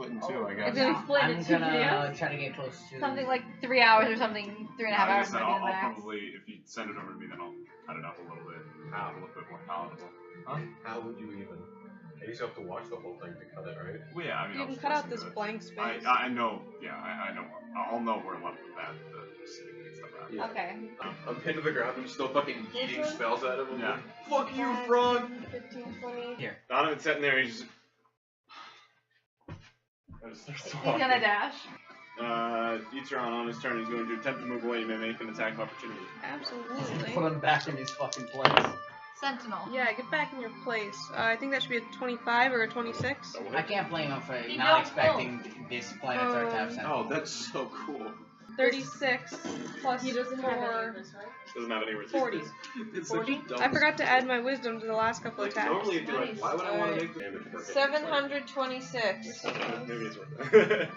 split in two, I guess. It's gonna split I'm into two gonna videos. try to get close to Something like 3 hours or something, 3.5 hours maybe the I'll max. probably, if you send it over to me, then I'll cut it up a little bit, a little bit more palatable. How would you even? I used to have to watch the whole thing to cut it, right? Well, yeah, I mean, You I'll can just cut out listen this to it. blank space. I know, yeah, I know. I'll know where left with that, the sitting and stuff out. Yeah. Okay. I'm pinned to the ground. I'm still fucking yeeting one? spells at him. I'm Yeah. like, fuck you, frog! 15, 20. Donovan's sitting there, he's just... He's gonna dash. Euteron on his turn is going to attempt to move away. You may make an attack of opportunity. Absolutely. put him back in his fucking place. Sentinel. Yeah, get back in your place. I think that should be a 25 or a 26. I can't blame him for He not don't expecting this planetary to have Oh, sentinel. that's so cool. 36 plus He doesn't 4. have any of this, right? Doesn't have any resistance. 40. It's such a dumb. I forgot to add my wisdom to the last couple Like, attacks. normally it'd be like, Nice. why would I want to make the damage for 726. Maybe it's worth it.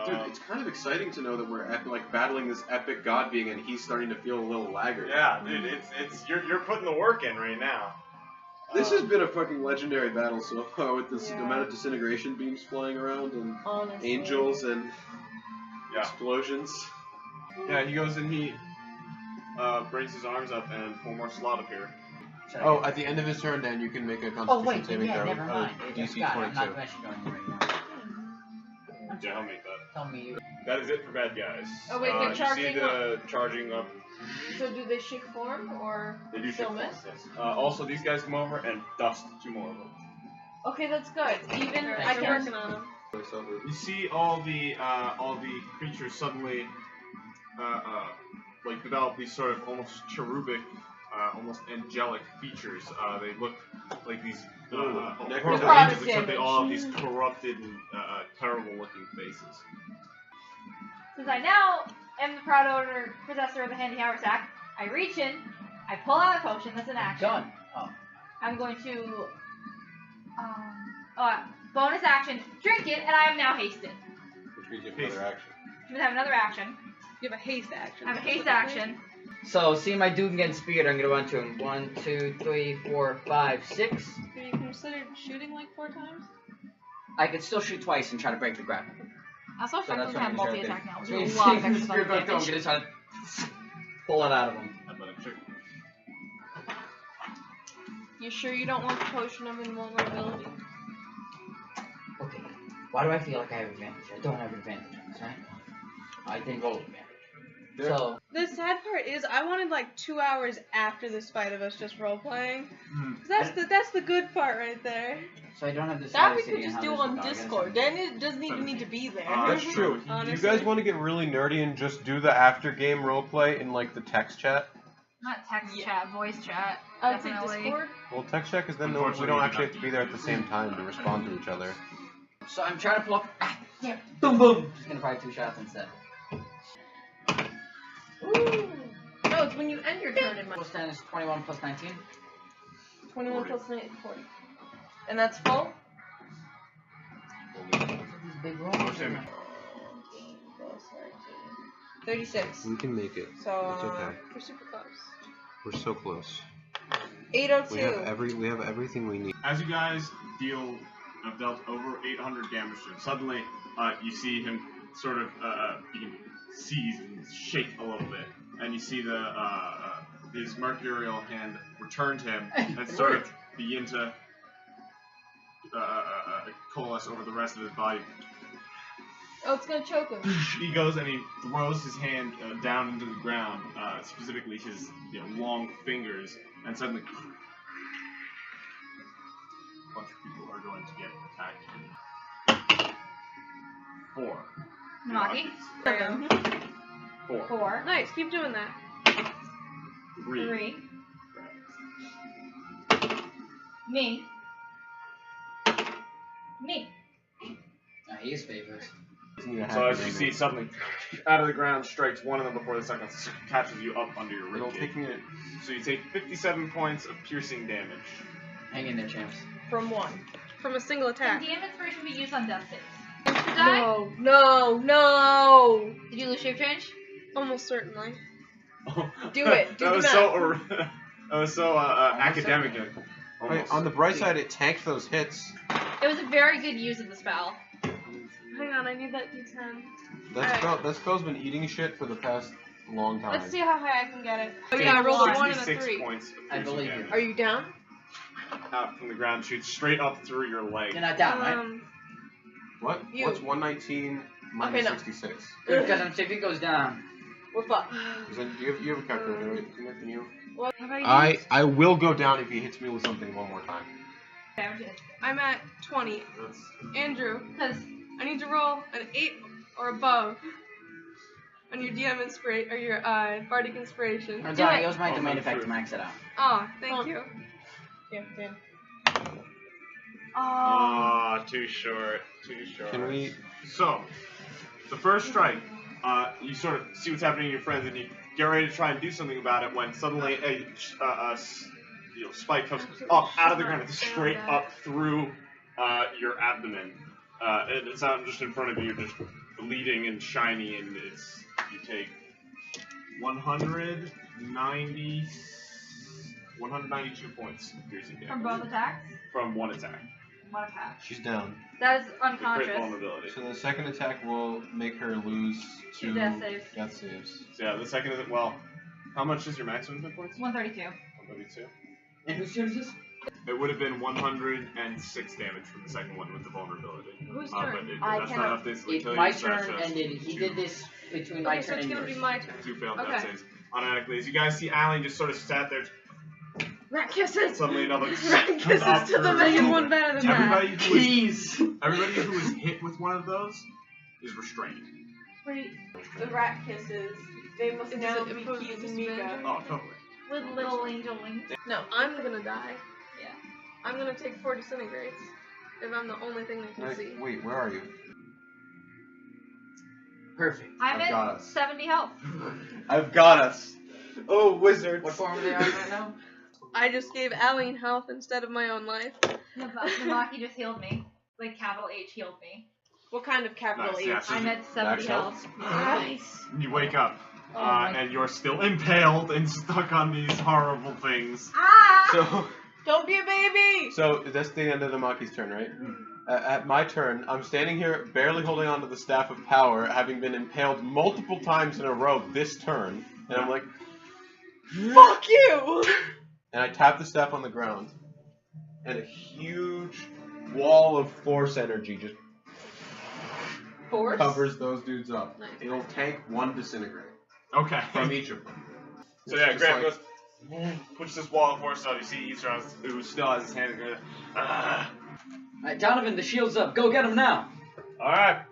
Dude, it's kind of exciting to know that we're like battling this epic god being, and he's starting to feel a little laggard. Yeah, dude, it's you're putting the work in right now. This has been a fucking legendary battle so far with this Yeah. amount of disintegration beams flying around and Honestly. angels and Yeah. explosions. Yeah, he goes and he brings his arms up, and 4 more slot appear. Should I Oh, get- at the end of his turn, then you can make a Oh Constitution wait, saving yeah, throw. never mind. DC God, I'm not 22. actually going right now. Yeah, I'll make that. Tell me you. That is it for bad guys. Oh, wait, they're you see charging the charging up. So do they shift form or They do still shift miss? form, yes. Also, these guys come over and dust 2 more of them. Okay, that's good. Even Alright, I we're can. working on them. You see all the creatures suddenly like develop these sort of almost cherubic, almost angelic features. They look like these Necrotic angels, except they damage. all have these corrupted and terrible-looking faces. Since I now am the proud owner, possessor of the handy haversack, I reach in, I pull out a potion. That's an action. Gun. Oh. I'm going to, bonus action, drink it, and I am now hasted. Which means you have another action. I'm gonna have another action. You have a haste action. I have a haste action. So, see my dude getting speared, I'm gonna run to him. 1, 2, 3, 4, 5, 6. Have you considered shooting like 4 times? I could still shoot twice and try to break the grapple. Also, So that's Franklin what have I'm gonna multi-attack now, do. which is So a lot of the extra spear goes through, I'm damage. gonna try to pull it out of him. Athletic check. You sure you don't want the potion of invulnerability? Okay. Why do I feel like I have advantage? I don't have advantage on this, right? I didn't roll advantage. So, The sad part is, I wanted like 2 hours after this fight of us just role playing. That's the good part right there. so I don't have this. That we could just do on Discord. Then it doesn't even need to be there. That's true. Do you Honestly. guys want to get really nerdy and just do the after game roleplay in like the text chat? Not text chat, voice chat. I'd say Definitely. Discord. Well, text chat is then we Unfortunately, don't we actually do have to be there at the same time to respond to each other. So I'm trying to pull up. Ah, yeah. Boom, boom. Just gonna fire 2 shots instead. Ooh. No, it's when you end your turn in my Plus 10 is 21 plus 19. 21 plus 9 is 40. And that's full? These big rolls. Plus 19 plus 19. 36. We can make it. So, It's okay. We're super close. We're so close. 802. We have everything we need. As you guys have dealt over 800 damage to him, suddenly you see him sort of you can seize and shake a little bit, and you see his mercurial hand return to him and sort of begin to coalesce over the rest of his body. Oh, it's gonna choke him. He goes and he throws his hand down into the ground, specifically his long fingers, and suddenly a bunch of people are going to get attacked. 4. Nagi. 4. 4. Nice, keep doing that. 3. 3. Me. Me. He is favorites. So as you see, suddenly out of the ground strikes one of them before the second catches you up under your It'll ribcage. take me. So you take 57 points of piercing damage. Hang in there, champs. From 1. From a single Can attack. DM inspiration be used on death saves? Did you die? No, no, no! Did you lose shape change? Almost certainly. Do it. Do that the was math. so that was so academic. Wait, on the bright side, it tanked those hits. It was a very good use of the spell. Hang on, I need that D10. That spell's been eating shit for the past long time. Let's see how high I can get it. Oh Take yeah, I rolled a 1 and a 66 3. points of I piercing believe you. damage. Are you down? Out from the ground, shoots straight up through your leg. You're not down, right? What? You. What's 119 minus Okay, no. 66? Good, because if it goes down. We're fucked. You have a calculator, right? Can you? What about you? I will go down if he hits me with something one more time. I'm at 20. That's Andrew, Because I need to roll an 8 or above on your DM or your Bardic Inspiration. I'm Do telling it. you, use my Oh, domain that's effect to true. max it out. Oh, thank Oh. you. Yeah, Dan. Ah, too short. Too short. Can we? So, the first strike, you sort of see what's happening to your friends, and you get ready to try and do something about it when suddenly a spike comes up out of the ground, straight up through your abdomen. It's not just in front of you, you're just bleeding and shiny, and you take 192 points of piercing damage from both attacks? from one attack. One attack. She's down. That is The crit unconscious. vulnerability. So the second attack will make her lose 2 Death saves. death saves. So yeah, the second isn't well. How much is your maximum hit points? 132. 132. And whose turn is this? It would have been 106 damage from the second one with the vulnerability. Whose But turn? that's not enough to instantly kill you. My so that's turn just ended. He two- did this between my Okay, so turn it's and gonna be yours. my turn. Two failed Okay. death saves automatically. As you guys see, Alan just sort of sat there. Rat kisses! Suddenly another Rat comes kisses up to the through Make your it shoulder. one better than that. Everybody who is hit with one of those is restrained. Wait, the rat kisses. They must Does now it be impose Keith and disadvantage? Mika. Oh, totally. With little angel wings. No, I'm gonna die. Yeah. I'm gonna take 4 disintegrates. If I'm the only thing they can see. Wait, where are you? Perfect. I'm I've got at us. 70 health. I've got us. Oh, wizards. What form are they on right now? I just gave Aline health instead of my own life. Namaki just healed me. Like capital H healed me. What kind of capital Nice, H? yeah, so I'm at 70 Max health. Nice. you wake up, Oh my- and you're still impaled and stuck on these horrible things. Ah! So, Don't be a baby! that's the end of the Maki's turn, right? At my turn, I'm standing here barely holding onto the Staff of Power, having been impaled multiple times in a row this turn, and I'm like, Fuck you! and I tap the staff on the ground, and a huge wall of force energy just Force? covers those dudes up. Nice. It'll tank 1 disintegrate Okay. from each of them. So yeah, It's Graham just goes, pushes this wall of force out. You see Easter who still has his hand in the Alright, Donovan, the shield's up. Go get him now. Alright.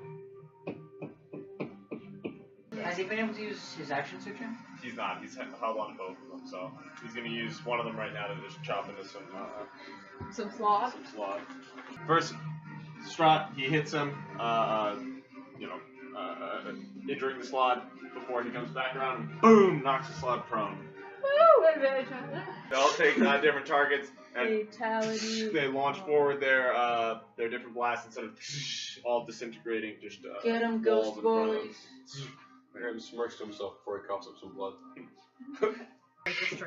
Has he been able to use his action suture? He's not. He's held on to both of them, so he's gonna use one of them right now to just chop into some Some sloth. slot. First, Strahd, he hits him, injuring the slot before he comes back around and boom, knocks the slot prone. Woo! Advantage. They all take different targets and Fatality. they launch forward their different blasts instead of all disintegrating. Just Get him, walls ghost in front of them. boys. Graham smirks to himself before he coughs up some blood.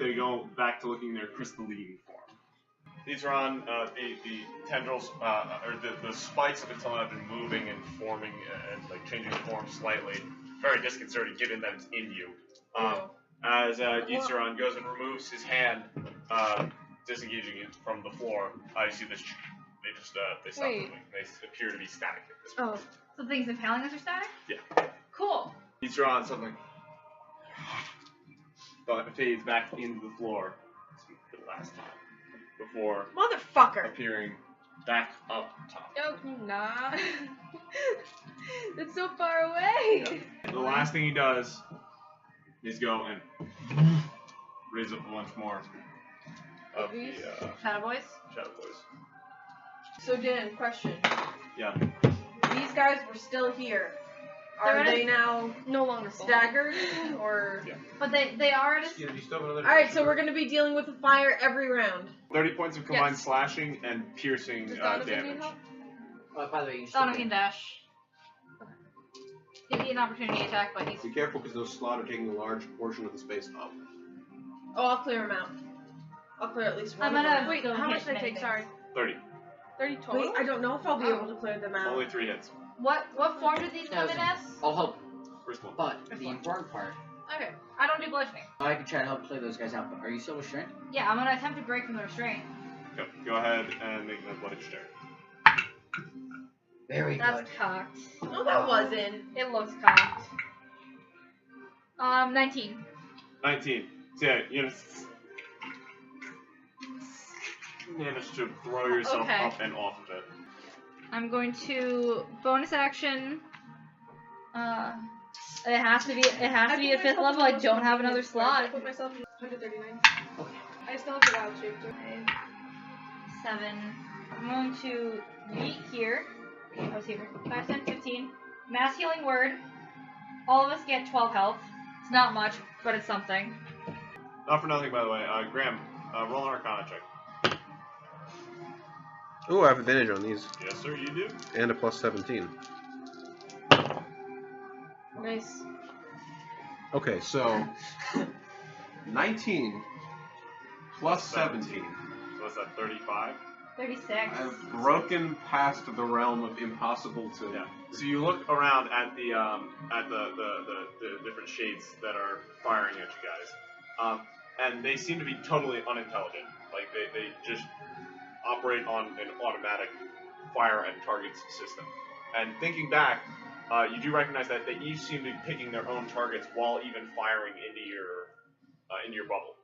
They go back to looking their crystalline form. These are on the tendrils, or the spikes of until have been moving and forming and like changing form slightly. Very disconcerting given that it's in you. As Yitzharon goes and removes his hand, disengaging it from the floor, you see this. They stop Wait. moving. They appear to be static at this point. Oh. So things impaling us are static? Yeah. Cool. Yitzharon suddenly fades back into the floor for the last time before Motherfucker! appearing back up top. Oh, nah. That's so far away! The last thing he does is go and raise up a bunch more of the Shadow Boys? Shadow Boys. So Dan, question. Yeah. These guys were still here. They're Are in a- they now No longer full. staggered? Or But they are at a... Yeah, you still have another. Alright, so we're gonna be dealing with the fire every round. 30 points of combined Yes. slashing and piercing Does Donovan need damage. help? Oh, by the way, you Sonic can dash. Give me an opportunity attack, but he's... Be careful because those slot are taking a large portion of the space up. Oh, I'll clear them out. I'll clear at least one. I'm of gonna- them. Wait, Don't how hit much did I many take? things. Sorry. 30. 30 total? Wait, I don't know if I'll be able to clear them out. Only 3 hits. What form do these come in as? I'll help. First one. But the important part, Okay. I don't do bludgeoning. I can try to help clear those guys out. But are you still restrained? Yeah, I'm gonna attempt to break from the restraint. Go ahead and make an athletics check. Very That's good. cocked. No, that wasn't. It looks cocked. 19. 19. So yeah, you managed to throw yourself Okay. up and off of it. I'm going to bonus action. It has to be a 5th level. I don't have another I slot. put myself in 139. Okay. I still have the wild shape too. 7. I'm going to meet here. I was here. 5, 10, 15. Mass healing word. All of us get 12 health. It's not much, but it's something. Not for nothing, by the way. Graham, roll an Arcana check. Ooh, I have advantage on these. Yes, sir, you do. And a plus 17. Nice. Okay, so 19 plus 17. So what's that, 35? 36. I've broken past the realm of impossible to. Yeah. So you look around at the different shades that are firing at you guys, and they seem to be totally unintelligent. Like they just operate on an automatic fire and targets system. And thinking back, you do recognize that they each seem to be picking their own targets while even firing into your bubble.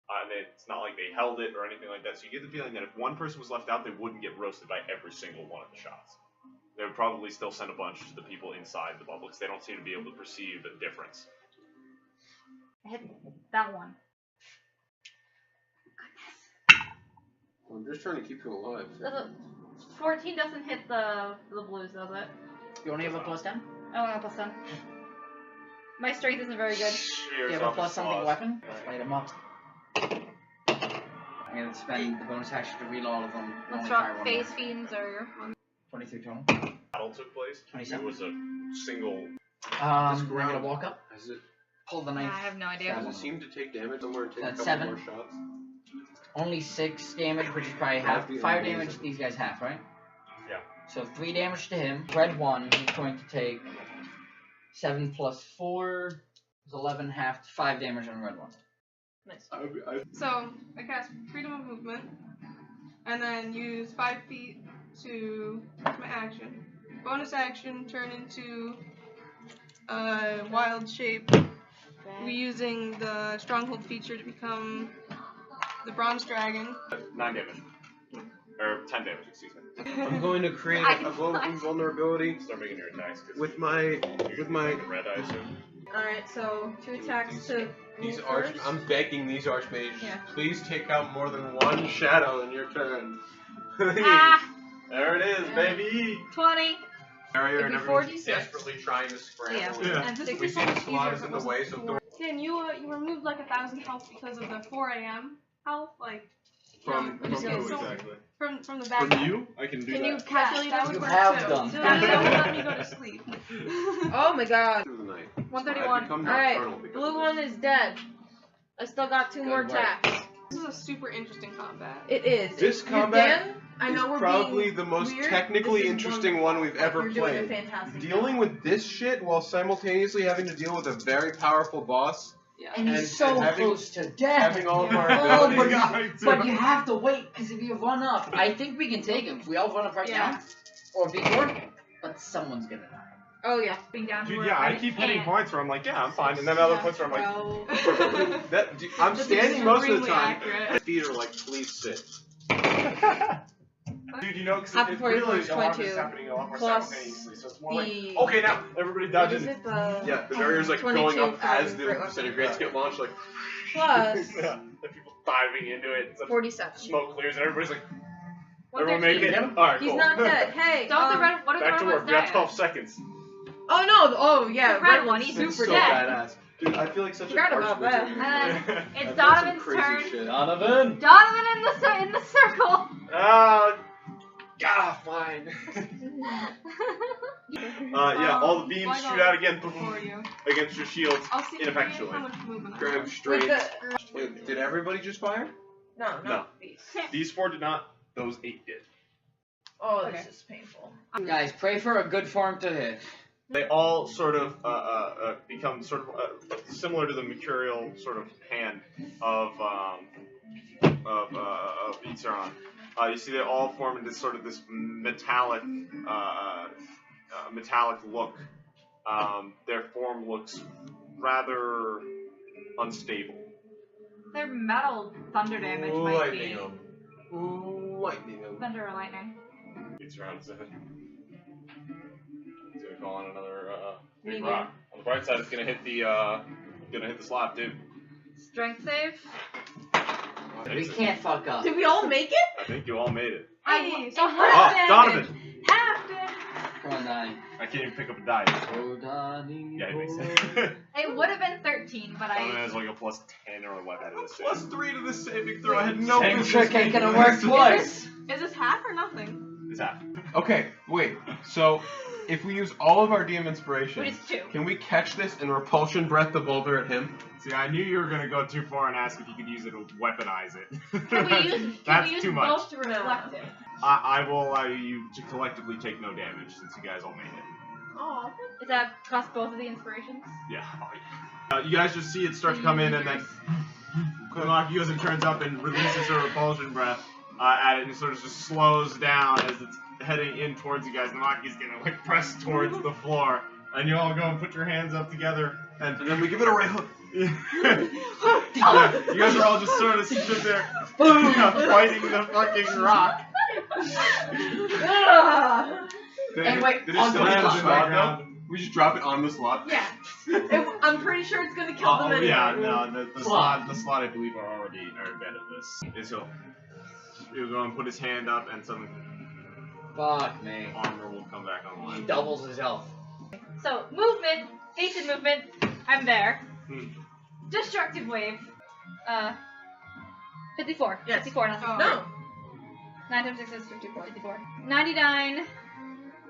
And it's not like they held it or anything like that. So you get the feeling that if one person was left out, they wouldn't get roasted by every single one of the shots. They would probably still send a bunch to the people inside the bubble because they don't seem to be able to perceive a difference. I hit that one. I'm just trying to keep you alive. 14 doesn't hit the blues, does it? You only have a plus 10? Oh, no, plus 10. My strength isn't very good. Do you have a plus something weapon? Let's light them up. I'm gonna spend the bonus action to reload all of them. Let's Only fire drop one phase more. fiends or... 23 total. Battle took place. 27. It was a single. I'm gonna walk up, Has it, pull the I knife. have no idea. does it seem to take damage somewhere and take a That's couple 7. more shots? Only 6 damage, which is probably half. That'd be 5 amazing. damage, these guys half, right? Yeah. So 3 damage to him. Red 1, he's going to take 7 plus 4 is 11, half 5 damage on red 1. Nice. So, I cast Freedom of Movement, and then use 5 feet to that's my action. Bonus action, turn into a wild shape. We're using the Stronghold feature to become the Bronze Dragon. 9 damage. Or 10 damage, excuse me. I'm going to create a vulnerability Start making your attacks. 'Cause with my red, I assume. Alright, so 2 attacks to these me arch. first. I'm begging these archmages. Yeah. Please take out more than one shadow in your turn. Ah! There it is, baby! 20! Barrier and It'd be everyone's 46. desperately trying to scramble. Yeah. Yeah. And We see the slot is in the way, so don't. Dan, you removed like 1,000 health because of the 4 a.m. health, like From I'm just who getting so- exactly? from the back. From you? I can do Can that. you calculate that that? would You work have too. done. So that would let me go to sleep. Oh my god. through the night. 131. Alright, blue one is dead. I still got 2 more Good work. attacks. This is a super interesting combat. It is. This You're combat Dan, I know It's we're probably being the most weird. technically This is interesting one we've ever You're doing a played. fantastic Dealing job. with this shit while simultaneously having to deal with a very powerful boss, Yeah. And he's And- so and having- close to death. having all of our Oh, abilities. but you have to wait, because if you run up, I think we can take him. We all run up right Yeah. now, or before, but someone's gonna die. Oh yeah. Being down to Dude, where yeah, I keep hitting can't. points where I'm like, yeah, I'm fine. And then other points where I'm like, Well, I'm That's standing most of the extremely time. accurate. My feet are like, please sit. dude, you know, because Half it's before you really finish a lot of 22 it's happening a lot more plus simultaneously. So it's more like, the okay, now everybody what dodges. is it? The Yeah, the barrier's like 22 going up as from the Great disintegrates get launched, like. plus Yeah, and people diving into it. Some 47. smoke clears, and everybody's like, What everyone they're- make it. Get him? Alright, He's cool. not dead. Hey. Don't the red, what if Back the to red work. one's You got dead? 12 seconds. Oh no. Oh yeah. The red one, he's super It's so dead. badass. Dude, I feel like such Forgot a about harsh that. wizard. And I've it's done some Donovan's crazy turn. shit. Donovan. Donovan in the circle. Fine. Yeah, all the beams why shoot not out again for you. against your shields. I'll see Ineffectually. how much movement I Grab have. straight. With Wait, did everybody just fire? No. No. These 4 did not. Those 8 did. Oh, Okay. this is painful. Guys, pray for a good form to hit. They all sort of become sort of similar to the mercurial sort of hand of Itzeron. You see, they all form into sort of this metallic metallic look. Their form looks rather unstable. Their metal thunder damage might be. Lightning 'em. Lightning 'em. Thunder or lightning. Itzeron said. He's gonna call on another big Medium. rock. On the bright side, it's gonna hit the slot too. Strength save. We can't fuck up. Did we all make it? I think you all made it. Hey, So Oh, half damage. Donovan! Half damage. Come on, Donnie. I can't even pick up a die. Oh, Donnie. Yeah, he makes boy. it. It would have been 13, but Donovan I. has like a plus 10 or 11 to this. Plus 3 to the saving throw. I had no Same business trick ain't making gonna this. work twice. Is this half or nothing? It's half. Okay, wait. So, if we use all of our DM Which inspiration, is 2. can we catch this and repulsion breath the boulder at him? See, I knew you were gonna go too far and ask if you could use it to weaponize it. Can we use, That's can we use too much. both to reflect it? I will allow you to collectively take no damage since you guys all made it. Oh. Does that cost both of the inspirations? Yeah. Oh, yeah. You guys just see it start to come in, and then Kunlaki goes and turns up and releases her repulsion breath at it, and sort of just slows down as it's heading in towards you guys. Namaki's gonna like press towards the floor, and you all go and put your hands up together, and And then we give it a right hook. yeah, you guys are all just sort of stood there, fighting the fucking rock. And wait, Did it on still the land slot, in the slot, right? though? We just drop it on the slot? Yeah. I'm pretty sure it's gonna kill them Oh anyway. yeah, no, the slot, I believe are already bad at this. Is he'll go and put his hand up, and some Fuck me. armor will come back He online. doubles his health. So, movement, hasted movement, I'm there. Hmm. Destructive wave. 54. Yes. 54, not 54. No. 9 times 6 is 54. 54. 99.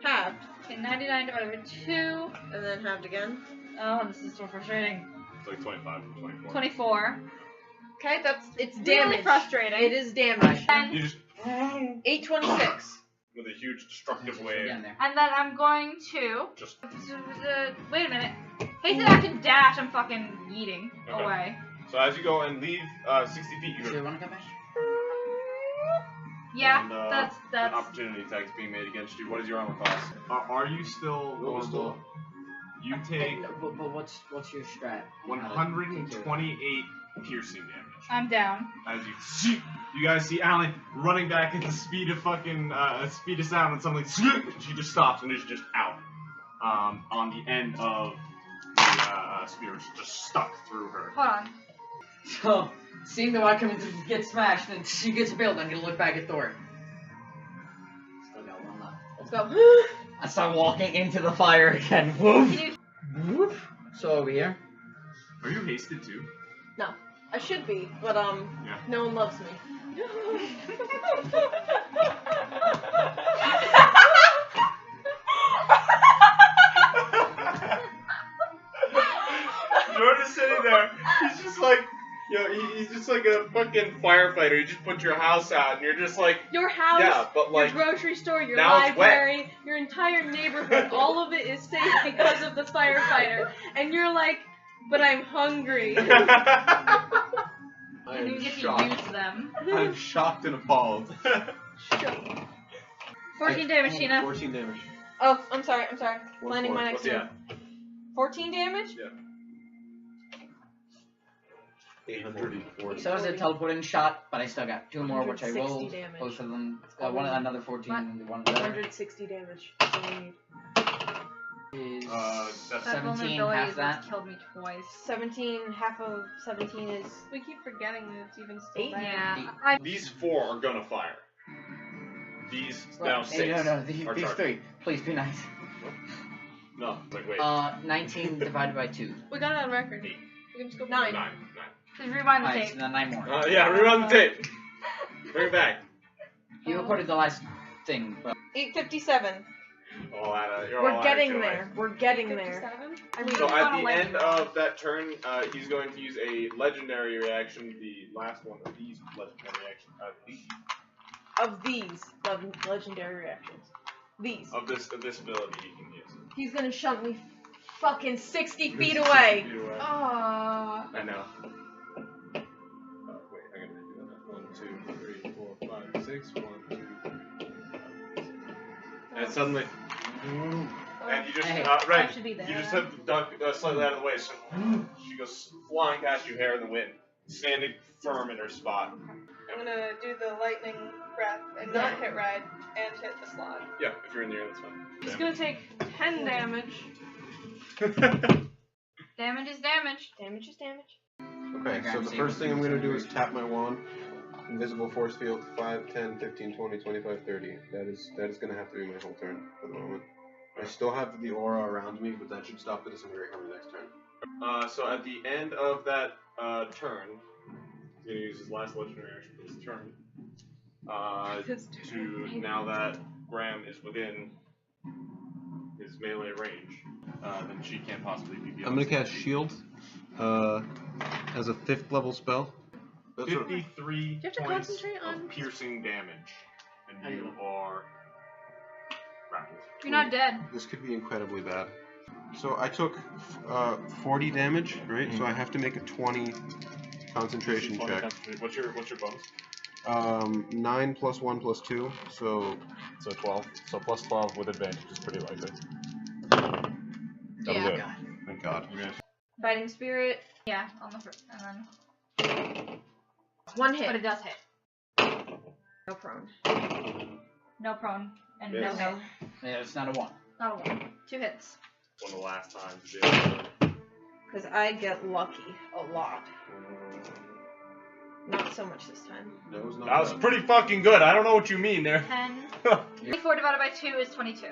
Halved. Okay, 99 divided by 2. And then halved again. Oh, this is so frustrating. It's like 25 or 24. 24. Okay, it's Really damage. frustrating. It is damage. And, You just 826. with a huge destructive wave. Again there. and then I'm going to. Just Wait a minute. Hasted action dash, I'm fucking yeeting Okay. away. so as you go and leave 60 feet, you Do go. you want to come back? Yeah, And, that's. An opportunity attack is being made against you. What is your armor class? Are you still vulnerable? You take But what's your strat? 128 piercing damage. I'm down. As you guys see Alan running back at the speed of fucking speed of sound, and suddenly she just stops and is just out. On the end of the spear, it's just stuck through her. Hold on. So, seeing the one coming to get smashed, and she gets impaled, I'm gonna look back at Thor. Still got one left. Let's go. I start walking into the fire again. Woof. Can you. Woof. So over here. Are you hasted too? I should be, but Yeah. no one loves me. Jordan's sitting there. He's just like, he's just like a fucking firefighter. You just put your house out, and you're just like, Your house, yeah, but like, your grocery store, your now it's wet. library, your entire neighborhood, all of it is safe because of the firefighter. And you're like, but I'm hungry. I You am get to shocked. use them. I'm shocked and appalled. 14 damage, Sheena. 14 damage. Oh, I'm sorry. Landing my what's next the one. 14 damage? 840. So that was a teleporting shot, but I still got 2 more, which I 160 rolled. damage. Both of them. Another 14 and one better. 160 damage. That's all I need. Is That's That 17, vulnerability half has that. killed me twice. 17, half of 17 is We keep forgetting that it's even still 8. there. Yeah. I, These 4 are gonna fire. These now Well, 6. hey, no, these are charged. 3. Please be nice. No, like wait. 19 divided by 2. We got it on record. 8. We can just go 9. 9. just rewind the Alright, tape. so then 9 more. Yeah, rerun the tape. Bring it back. You recorded the last thing, but 857. All out you're all We're out of getting joy. there. We're getting there. 57? I really So wanna at the let end you know. of that turn, he's going to use a legendary reaction. The last one of these legendary reactions. of these legendary reactions. These. Of this ability you can use. He's gonna shunt me fucking 60 feet away. 60 feet away. Aww. I know. Wait, I gotta redo that. 1, 2, 3, 4, 5, 6. 1, 2, 3, 4, 5, 6. And suddenly, and you just I should be there. You just have to duck slightly out of the way. So she goes flying past you, hair in the wind, standing firm in her spot. I'm gonna do the lightning breath and not hit ride and hit the slot. Yeah, if you're in the air, that's fine. It's gonna take 10 damage. Damage is damage. Damage is damage. Okay, so the first thing I'm going to do is tap my wand. Invisible force field 5, 10, 15, 20, 25, 30. That is going to have to be my whole turn for the moment. I still have the aura around me, but that should stop the disintegrate coming next turn. So at the end of that turn, he's going to use his last legendary action for this turn. To now that Graham is within his melee range, then she can't possibly be beyond. I'm going to cast Shield as a 5th level spell. That's 53 have to points concentrate on- of piercing damage, and you are grappled. You're not dead. This could be incredibly bad. So I took 40 damage, right? So I have to make a 20 concentration check. What's your bonus? 9 plus 1 plus 2, so 12. So plus 12 with advantage is pretty likely. Yeah. Do it. thank God. Fighting spirit. Yeah, on the first, and then. One But hit. it does hit. No prone. No prone and no Yes. hit. Yeah, it's not a 1. Not a 1. 2 hits. One of the last times you did. Because I get lucky a lot. Not so much this time. That was not That was bad. pretty fucking good. I don't know what you mean there. 10. 24 divided by 2 is 22.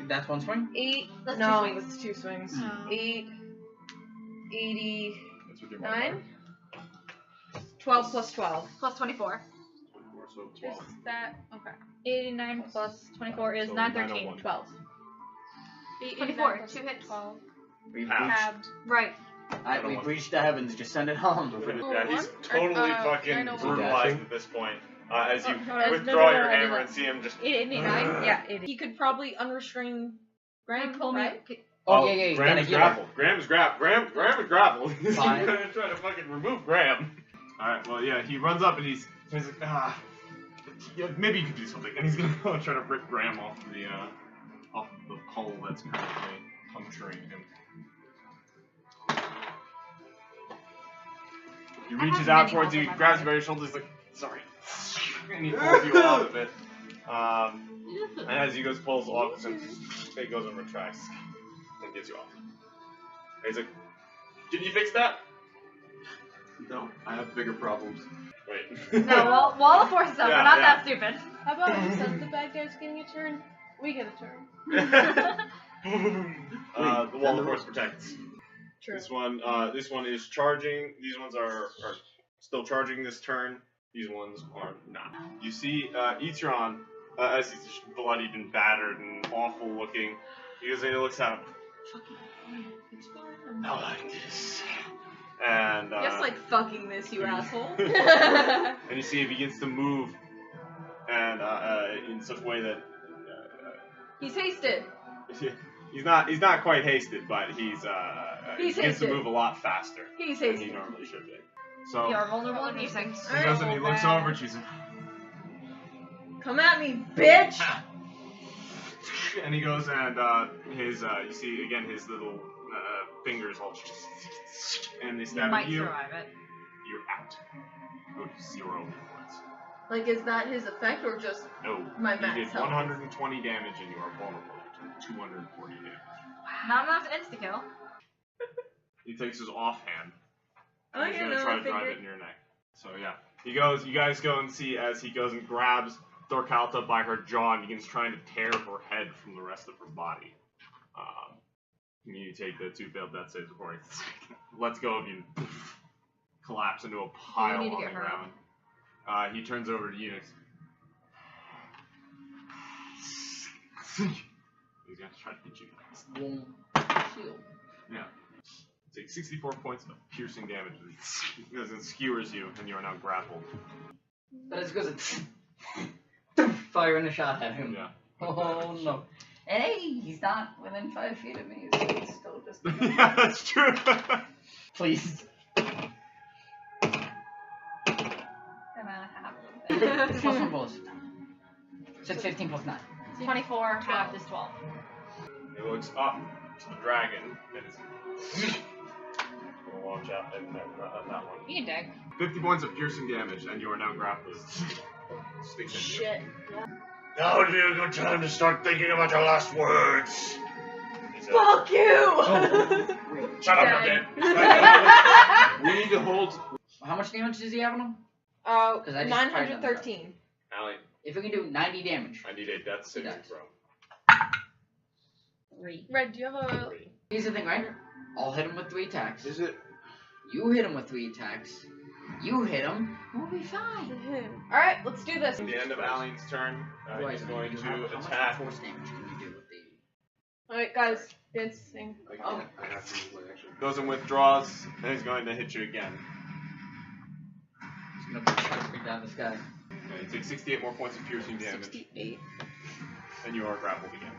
That's one swing? 8. That's no, 2 swings. that's 2 swings. Oh. 8. 89. That's what your modifier. 12 plus 12. Plus 24. 24, so Is 12. that okay? 89 plus 24 is So 913. 901. 12. 24, 2 2 hits. 12. We Half. breached, Halved. Right. we breached the heavens, just send it home. Yeah, he's Or, totally fucking 901. brutalized at this point. As you no, withdraw no, your I did hammer that. and see him just. 89? Yeah, he could probably unrestrain Graham, Pull me. right? Oh, yeah, you Graham gotta is heal grappled. Graham is grappled. He's Fine. gonna try to fucking remove Graham. Alright, well, yeah, he runs up and he's like, yeah, maybe you could do something. And he's gonna go and try to rip Graham off of the hull that's currently puncturing him. He I reaches have out many towards holes you, in my grabs you body. by your shoulders, like, sorry. And he pulls you off of it. And as he goes, pulls off, it goes and retracts and gets you off. And he's like, can you fix that? No, I have bigger problems. Wait. No, wall of force up. Yeah, We're not yeah. that stupid. How about instead of the bad guys getting a turn, we get a turn? The wall of force protects. True. This one is charging. These ones are still charging this turn. These ones are not. You see, Etron, as he's just bloodied and battered and awful looking, he looks at him. Not like this. And Just like fucking this, you asshole. and you see he begins to move, and in such a way that He's hasted. he's not quite hasted, but he He's begins to hasted. move a lot faster He's than he hasted. normally should be. So You are vulnerable and using. he goes and he looks over and she's like, Come at me, bitch! and he goes and his you see again his little fingers all and they You stab might at you. survive it. You're out. Go to 0 points. Like, is that his effect or just No, my you max did health? 120 damage and you are vulnerable to 240 damage. Not enough to insta-kill. He takes his offhand. Oh, And he's yeah, gonna no, try I to drive figured. it in your neck. So yeah, he goes. You guys go and see as he goes and grabs Thorkalta by her jaw and begins trying to tear her head from the rest of her body. You take the 2 failed death saves before he lets go of you and collapse into a pile need to on get the her ground. He turns over to Unix. He's gonna try to hit you next. Shield. Yeah. Take 64 points of piercing damage as it skewers you, and you are now grappled. But it's because it's firing a shot at him. Yeah. Oh no. And hey, he's not within 5 feet of me, so it's still just. Yeah, that's true. Please. I'm gonna have a little bit. Plus one bonus. So it's 15 plus 9. 24, half is 12. He looks up to the dragon and is gonna launch out and that one. You can dig. 50 points of piercing damage, and you are now grappled. Sticks in you. Shit. Now would be a good time to start thinking about your last words. He says, Fuck you! Shut up, Dead. you're dead. We need to hold. How much damage does he have on him? 'Cause I just tried that. 913. Allie, If we can do 90 damage. I need a death saving He dies. throw. 3. Red, do you have a... Here's the thing, right? I'll hit him with 3 attacks. Is it? You hit him with 3 attacks. You hit him. We'll be fine. Alright, let's do this. At the end of Allie's turn, Right, he's going to how much attack. force damage can you do with the... Alright, guys. Dancing. I can't. I have to use my action. Goes and withdraws, and he's going to hit you again. He's gonna try to bring down this guy. Okay, you take 68 more points of piercing damage, 68. and you are grappled again.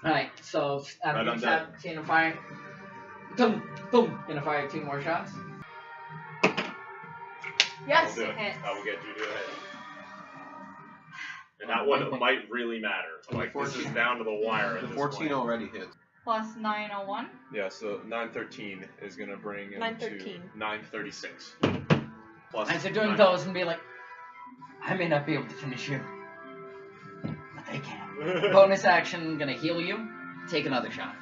Alright, so after Right, you I'm stab, gonna fire. Boom! Boom! Gonna fire 2 more shots. Yes! That'll do it. hits. That will get you to a hit. And that one might really matter. Like, this is down to the wire at The this 14 point. already hits. Plus 901. Yeah, so 913 is going to bring him 913. to 936. Plus As they're doing 9. those and be like, I may not be able to finish you, but they can. Bonus action, gonna heal you. Take another shot.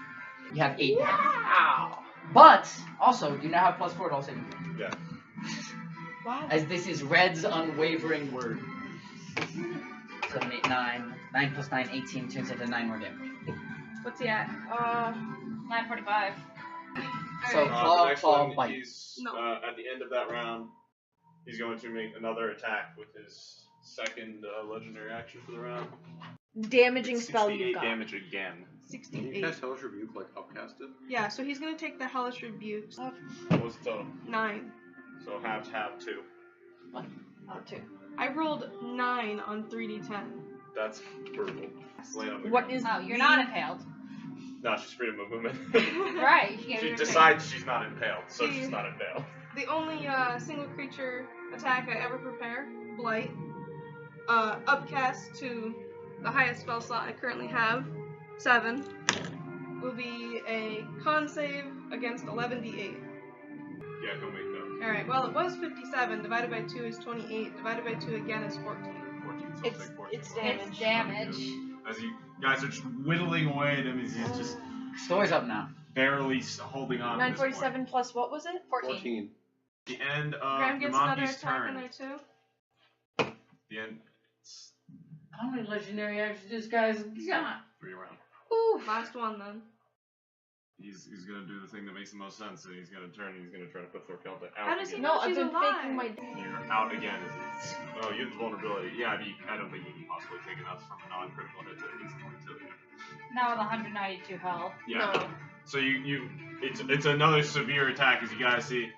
You have 8 damage. But also, you now have +4 to all saving throws. Yeah. Wow. As this is Red's unwavering word. 7, 8, 9. 9 plus 9, 18 turns into 9 more damage. What's he at? 945. So the claw, next claw, one, bite. he's, No. at the end of that round, he's going to make another attack with his second legendary action for the round. Damaging It's spell 68 you got. damage again. Can you 68. cast Hellish Rebuke like upcast it? Yeah, so he's gonna take the Hellish Rebuke. What was the total? 9. So have 2. Oh, 2. I rolled 9 on 3d10. That's brutal. Lay on the What ground. is Oh, you're the- not impaled. No, she's freedom of movement. Right. You She get decides she's not impaled, so she's not impaled. The only single creature attack I ever prepare, Blight, upcast to the highest spell slot I currently have, 7, will be a con save against 11d8. Yeah, he'll make that. Alright, well it was 57, divided by 2 is 28, divided by 2 again is 14. 14, so It's- take 14. it's It's damage. As you guys are just whittling away at him, as he's just Story's up now. barely holding on. At this point. 947 plus what was it? 14. The end of Graham gets another Yamaki's attack in turn. there too. The end. How many legendary actions this guy's got? 3 round. Ooh. Last one then. He's gonna do the thing that makes the most sense, and he's gonna turn and he's gonna try to put Thorkelda out How does he again. know No, I've she's been alive? faking my. You're out again. Oh, you have vulnerability. Yeah, but I don't think you can possibly take enough from a non-critical hit to at least 22. Now with 192 health. Yeah. No. So it's another severe attack as you guys see.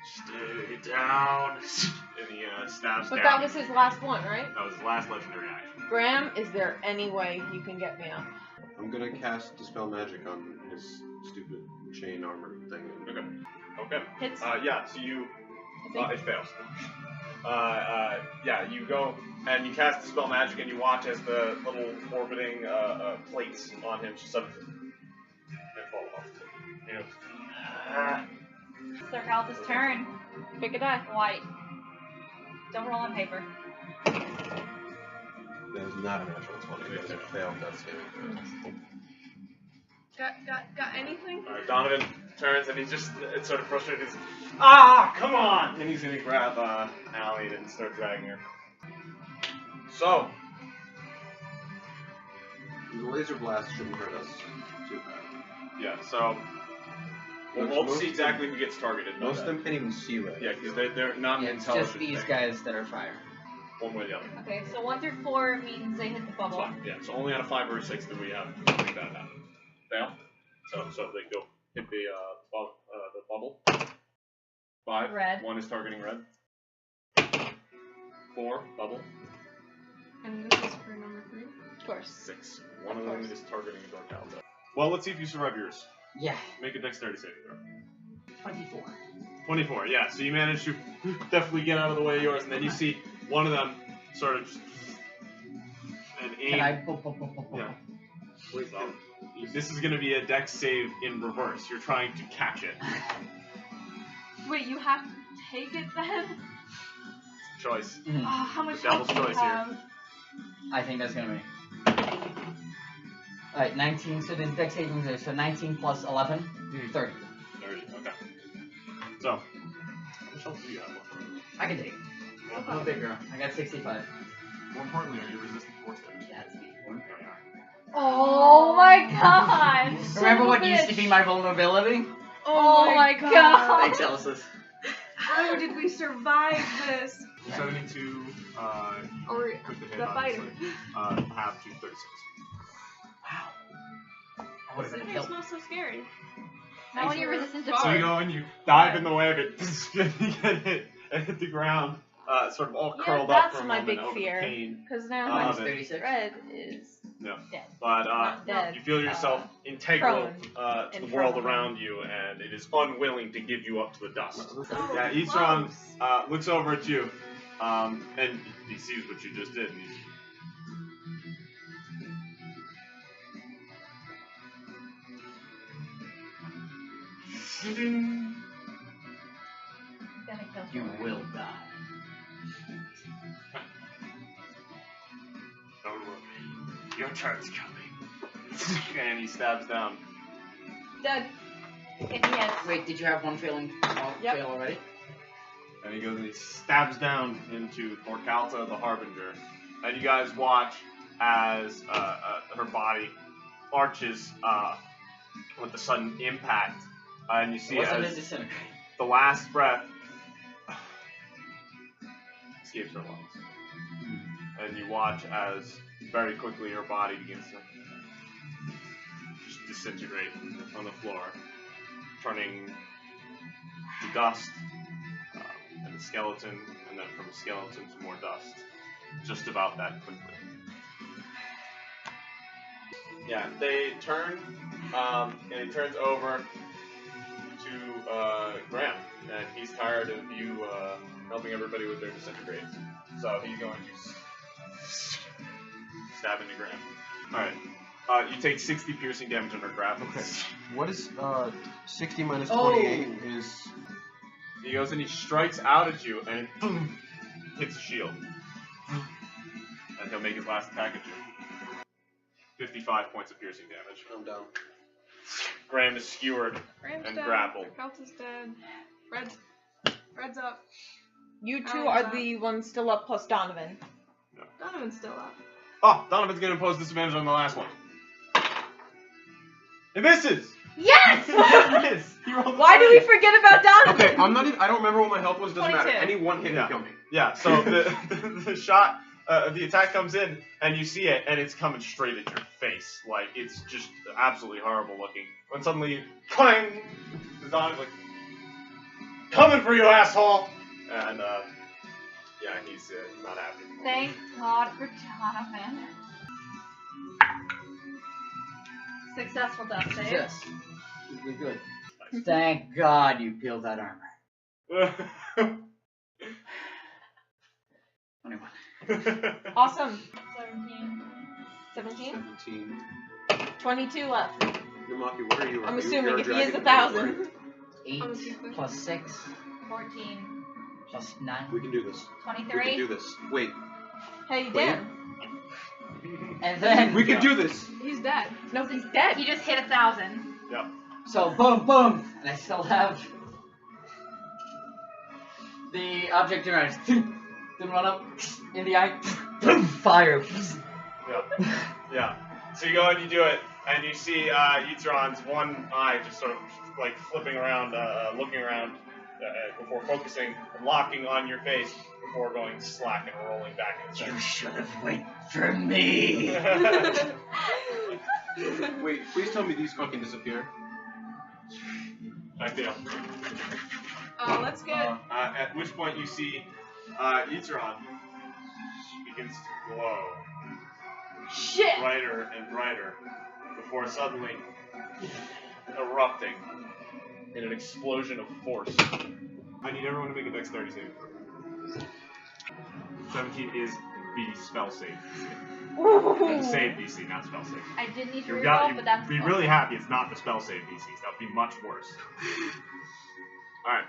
Stay down. And he stabs But down. that was his last one, right? That was his last legendary action. Graham, is there any way you can get me up? I'm gonna cast Dispel Magic on his stupid chain armor thing. Okay. Hits. Yeah. So you. I think. It fails. Yeah, you go and you cast Dispel Magic and you watch as the little orbiting plates on him suddenly fall off. You know, Sir Kalth's turn. Pick a die. White. Don't roll on paper. That is not a natural 20. That is a failed death saving throw. Got anything? Donovan turns and he's just sort of frustrated. He's, come on! And he's gonna grab Allie and start dragging her. So, The laser blast shouldn't hurt us too bad. yeah, so we'll see exactly who gets targeted. by Most of that. them can't even see red. Yeah, because they're not Yeah, it's intelligent. just these thing. guys that are fire. One way or the other. Okay, so 1 through 4 means they hit the That's bubble. fine. Yeah, so only on a 5 or a 6 do we have something bad happen. Fail. So they go hit the bubble. 5. Red. 1 is targeting red. 4, bubble. And this is for number 3. Of course. 6. One of them is targeting Dark Alto. Well, let's see if you survive yours. Yeah. Make a dexterity saving throw. 24. 24, yeah. So you manage to definitely get out of the way of yours, and then you see one of them sort of just and aim. Can I? Yeah. So, this is going to be a dex save in reverse. You're trying to catch it. Wait, you have to take it then? Choice. Mhm. Oh, how much The devil's health do you choice here. have? I think that's gonna be. Alright, 19. So the dex savings are so 19 plus 11, 30. 30, okay. So, how much health do you have? I can take it. I'm a big girl. I got 65. More importantly, are you resistant to force damage? That's the one. Oh my god! Remember what used to be my vulnerability? Oh my god! Thanks, Ellis. How did we survive this? 72, Or quick to hit, the fighter. obviously. Half to 36. Wow. I would have been It's killed. not so scary. Not when you're resistant to So you fire. go and you dive in the way of it, you get hit and hit the ground, sort of all Yeah, curled up that's for a my moment big over fear. the pain. Because now Minus of it. 36. Red is No. dead. But Not dead. you feel yourself integral prone. to the And world prone. around you, and it is unwilling to give you up to the dust. Oh, Yeah, Isran looks over at you, and he sees what you just did. And he's, Gonna kill You someone. will die. don't worry, your turn's coming. And he stabs down. Dead. If he has. Wait, did you have one failing Yep. fail already? And he goes and he stabs down into Thorkalta the Harbinger. And you guys watch as her body arches with the sudden impact. And you see Wasn't it as disintegrate? the last breath escapes her lungs. And you watch as very quickly her body begins to just disintegrate on the floor, turning to dust. And a skeleton, and then from a skeleton to more dust. Just about that quickly. Yeah, they turn, and he turns over to Graham, and he's tired of you helping everybody with their disintegrates. So he's going to stab into Graham. Alright, you take 60 piercing damage under grapple. Okay. What is 60 minus Oh. 28 is He goes and he strikes out at you, and boom, hits a shield. And he'll make his last attack at you. 55 points of piercing damage. I'm down. Graham is skewered Graham's and dead. grappled. Kalta's dead. Red's up. You two Oh, are wow. the ones still up plus Donovan. Donovan's still up. Oh, Donovan's gonna impose disadvantage on the last one. It misses! Yes! It missed! He rolled a Why do we 30. forget about Donovan? Okay, I'm not even. I don't remember what my health was. Doesn't matter. 22. Any one hit Yeah. will kill me. Yeah, so the shot, the attack comes in, and you see it, and it's coming straight at your face. Like, it's just absolutely horrible looking. When suddenly, clang! The Donovan's like, coming for you, asshole! And, yeah, he's not happy. Thank God for Donovan. Successful death save. Yes. You're good. Thank God you peeled that armor. 21. Awesome. 17. 17? 17. 22 left. Yamaki, what are you? I'm Are you- assuming you're a if he is dragon, 1,000. right? 8 I'm a keeper. plus 6 14. plus 9. We can do this. We can 23. do this. Wait. Hey, Wait. Dan. And then, We can do this. He's dead. No, he's dead. He just hit 1,000. so boom, boom, and I still have the object around. Then run up in the eye, fire. Yeah. So you go and you do it, and you see Yitron's one eye just sort of like flipping around, looking around before focusing, and locking on your face before going slack and rolling back in You the should have waited for me. Wait, please tell me these fucking disappear. I feel. Let's get. At which point you see Yitron begins to glow Shit! brighter and brighter before suddenly erupting in an explosion of force. I need everyone to make a dexterity saving throw. 17 is the spell save. Save DC, not spell save. I did need to You'd reroll, but that's be really happy it's not the spell save DCs. That would be much worse. Alright.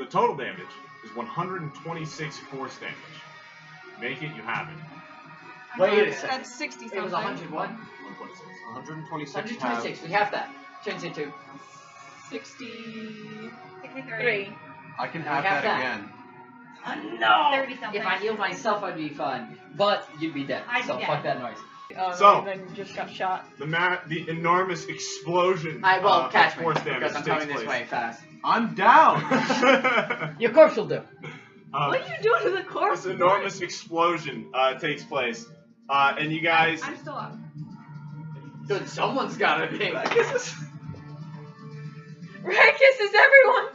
The total damage is 126 force damage. Make it, you have it. Wait a second. That's 60 something. It was 101? 126. 126. 126. We have that. Change it to. 63. 63. I can We have have that that. again. No! 30 something. If I healed myself, I'd be fine. But you'd be dead. I'd be so dead. fuck that noise. So- and then you just got shot. The enormous explosion Well, catch of me. force damage Because I'm takes coming this place. way fast. I'm down. Your corpse will do. What are you doing to the corpse? This enormous explosion takes place, and you guys. I'm still up. Good, someone's gotta be. Rakus is everyone!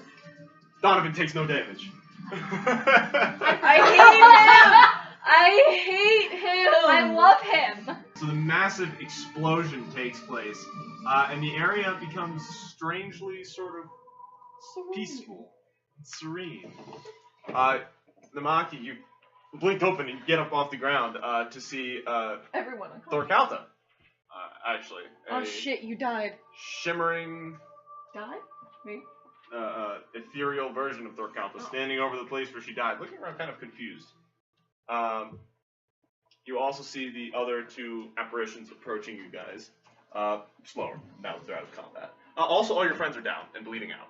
Donovan takes no damage. I hate him! I hate him! I love him. So the massive explosion takes place, and the area becomes strangely sort of peaceful, serene. Namaki, you blink open and get up off the ground to see Everyone. Thorkalta. Actually, Oh a shit, you died. shimmering, Died? Wait. ethereal version of Thorkalta standing over the place where she died, looking around kind of confused. You also see the other two apparitions approaching you guys, slower, now that they're out of combat. Also, all your friends are down and bleeding out.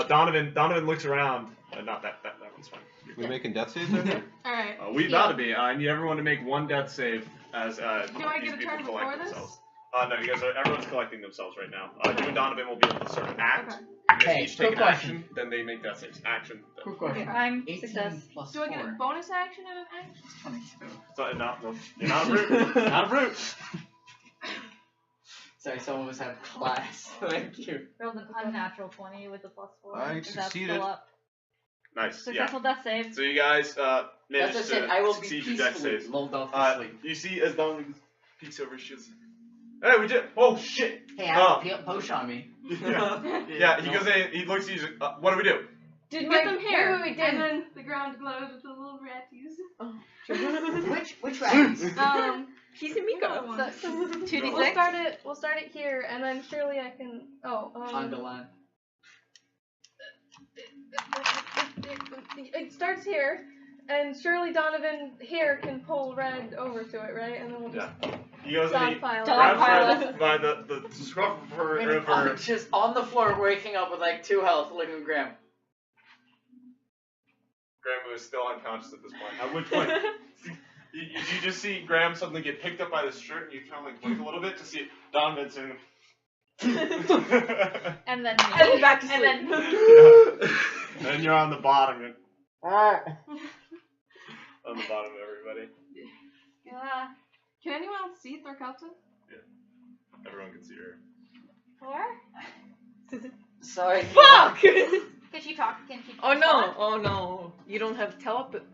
Donovan looks around. Not that one's fine. We making death saves right here? Alright. We gotta be. I need everyone to make one death save as Do I these get a people turn collect before this? themselves. No, you guys are. Everyone's collecting themselves right now. You and Donovan will be able to sort of act. Okay. You guys Hey, each take quick an question. action, then they make death saves. Action. Quick question. I'm 18 success. plus Do I get a 4. bonus action and an action? 22. So, no, you're not a brute. Not a brute. Sorry, someone was having class. Thank you. Rolled an unnatural 20 with a +4. I Is that succeeded. still up? Nice. Yeah. Successful death save. So you guys managed That's to what I said. I will be succeed your death peacefully saves. lulled off to sleep. You see as Donovan peeks over, she goes, "Hey, we did. Oh shit." Hey, I have a potion on me. Yeah. He goes in. He looks at you. He's like, "What do we do?" Did Get my them here. wait, And then the ground glows with the little ratties. Which rats? He's a Miko. So, 2d6. We'll start it here, and then surely I can. On the line. It starts here, and surely Donovan here can pull Red over to it, right? And then we'll just He goes and he dogpile grabs it. her by the scruff of her. I'm just on the floor waking up with like 2 health looking at Graham. Graham is still unconscious at this point. At which point, you just see Graham suddenly get picked up by the shirt, and you kind of like blink a little bit to see Donovan saying. And then me. And back to And then Yeah. And you're on the bottom. You're on the bottom of everybody. Can anyone else see Thorkalta? Everyone can see her. 4? Sorry. Fuck! Can she talk? Can she Oh no! talk? Oh no! You don't have Telepathy.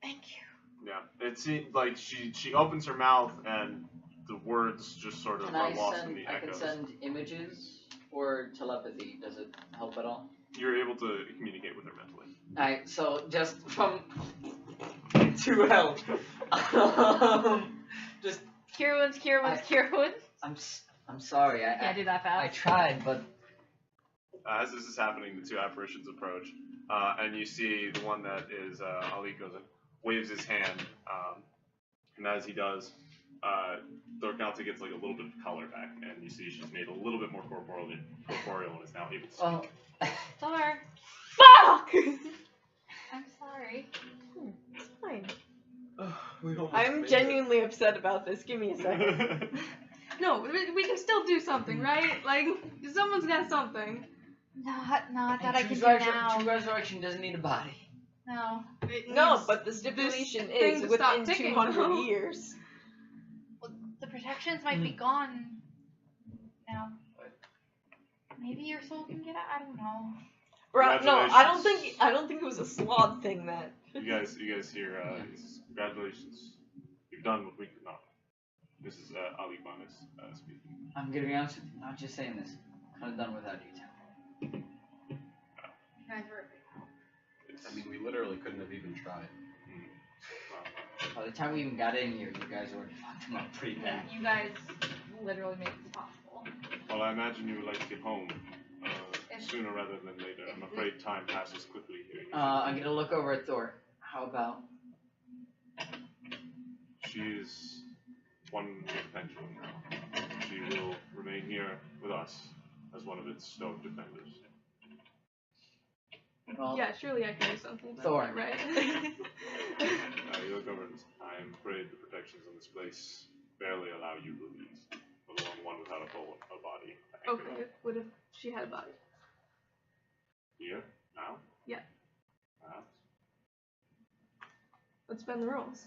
Thank you. Yeah. It seems like she opens her mouth and the words just sort of Can are I lost in send? the I can echoes. send images or telepathy. Does it help at all? You're able to communicate with her mentally. Alright, so just from 2 health. Just Cure wounds, cure wounds, cure wounds. I'm sorry. Can't do that I fast. tried, but As this is happening, the two apparitions approach, and you see the one that is Ali goes and waves his hand, and as he does, Thorkalta gets like a little bit of color back, and you see she's made a little bit more corporeal and is now able to speak. well, Sorry. Fuck! I'm sorry. It's fine. We almost I'm made genuinely upset about this. Give me a second. No, we can still do something, right? Like, someone's got something. Not that I can true do now. resurrection doesn't need a body. No. It No, needs but the stipulation thing is to stop within ticking. 200 years. The protections might be gone now. Maybe your soul can get out. I don't know. No, I don't think it was a slod thing that. You guys hear, congratulations. You've done what we could not. This is Ali Banis speaking. I'm gonna be honest with you, not just saying this. Kind of done without you two. You guys were I mean, we literally couldn't have even tried. By the time we even got in here, you guys already fucked him up pretty yeah, bad. you guys literally made this possible. Well, I imagine you would like to get home sooner rather than later. I'm afraid time passes quickly here. I'm gonna look over at Thor. How about? She is one with pendulum now. She will remain here with us as one of its stoic defenders. Well, Yeah, surely I can do something about Thor. that, right? You look over this. I am afraid the protections on this place barely allow you release, let alone one without a body. Okay, what if she had a body? Here? Now? Yeah. Perhaps. Let's bend the rules.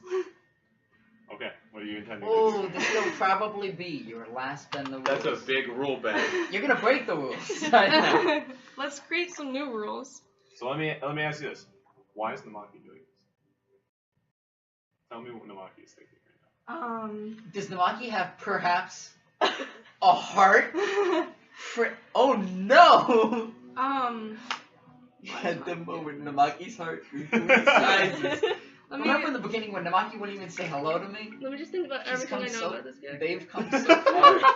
Okay, what are you intending Oh, to do? this will probably be your last bend the rules. That's a big rule bend. You're gonna break the rules. I know. Let's create some new rules. So let me ask you this. Why is Namaki doing this? Tell me what Namaki is thinking right Does Namaki have perhaps a heart? Oh no! At the moment, Namaki's heart sizes. Remember in the beginning when Namaki wouldn't even say hello to me? Let me just think about She's everything I come know so- about this guy. They've come so far. now?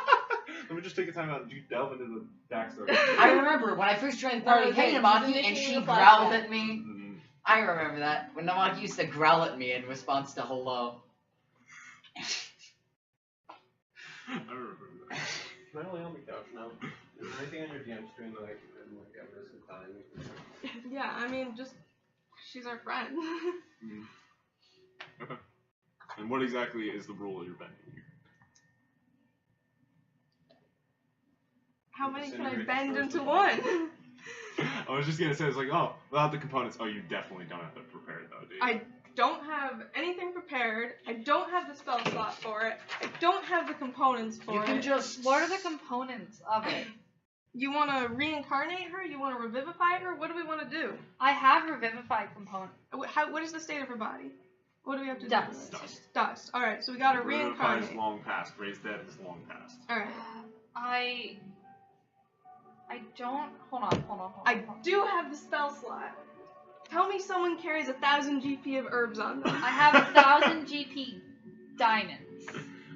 Let me just take a time out. Did you delve into the backstory? I remember when I first joined the party, Okay, hey she's Namaki, and initiating she the growled flashback. at me. Mhm. I remember that. When Namaki used to growl at me in response to hello. I remember that. Am I only on the couch now? Is there anything on your DM screen that I can like get rid of time? Yeah, I mean, just she's our friend. Okay. And what exactly is the rule you're bending here? How many can I Disintegrate bend the into first one? I was just gonna say, it's like, oh, without the components, oh, you definitely don't have to prepare it though, do you? I don't have anything prepared. I don't have the spell slot for it. I don't have the components for You it. can just. What are the components of it? You want to reincarnate her? You want to revivify her? What do we want to do? I have revivified components. What is the state of her body? What do we have to Dust. do? Dust. Dust. All right, so we got to Revivify reincarnate. is long past. Raised dead is long past. All right. I don't. Hold on. I do have the spell slot. Tell me someone carries 1,000 GP of herbs on them. I have 1,000 GP diamonds.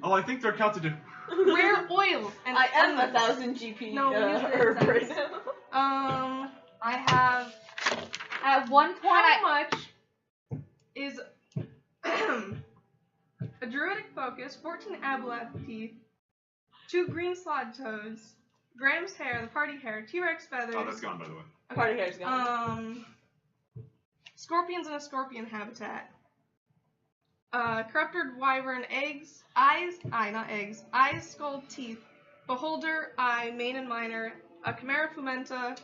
Oh, I think they're counted to. Rare oil and I am elements. 1,000 GP No, we use the herb right incense. now. I have. At one point, How much is a druidic focus, 14 Aboleth teeth, 2 green slod toads, Graham's hair, the party hair, T-Rex feathers, Oh, that's gone, by the way. Party hair's gone. scorpions in a scorpion habitat, corrupted wyvern eggs, eyes, skull, teeth, beholder, eye, mane and minor, a chimera fumenta.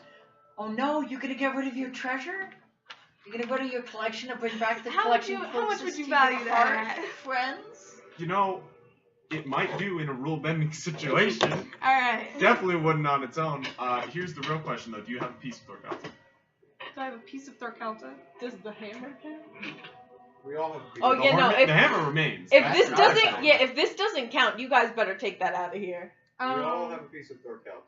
Oh no, you're gonna get rid of your treasure? You're gonna go to your collection and bring back the How would collection you- how much closest would you to value your that heart, at? friends? You know, it might do in a rule bending situation. Alright. Definitely wouldn't on its own. Here's the real question though. Do you have a piece of Thorkelta? Do I have a piece of Thorkelta? Does the hammer count? We all have. Oh, yeah, no, The if- hammer remains. If That's this not doesn't, a- yeah, if this doesn't count, you guys better take that out of here. We all have a piece of Thorkelta.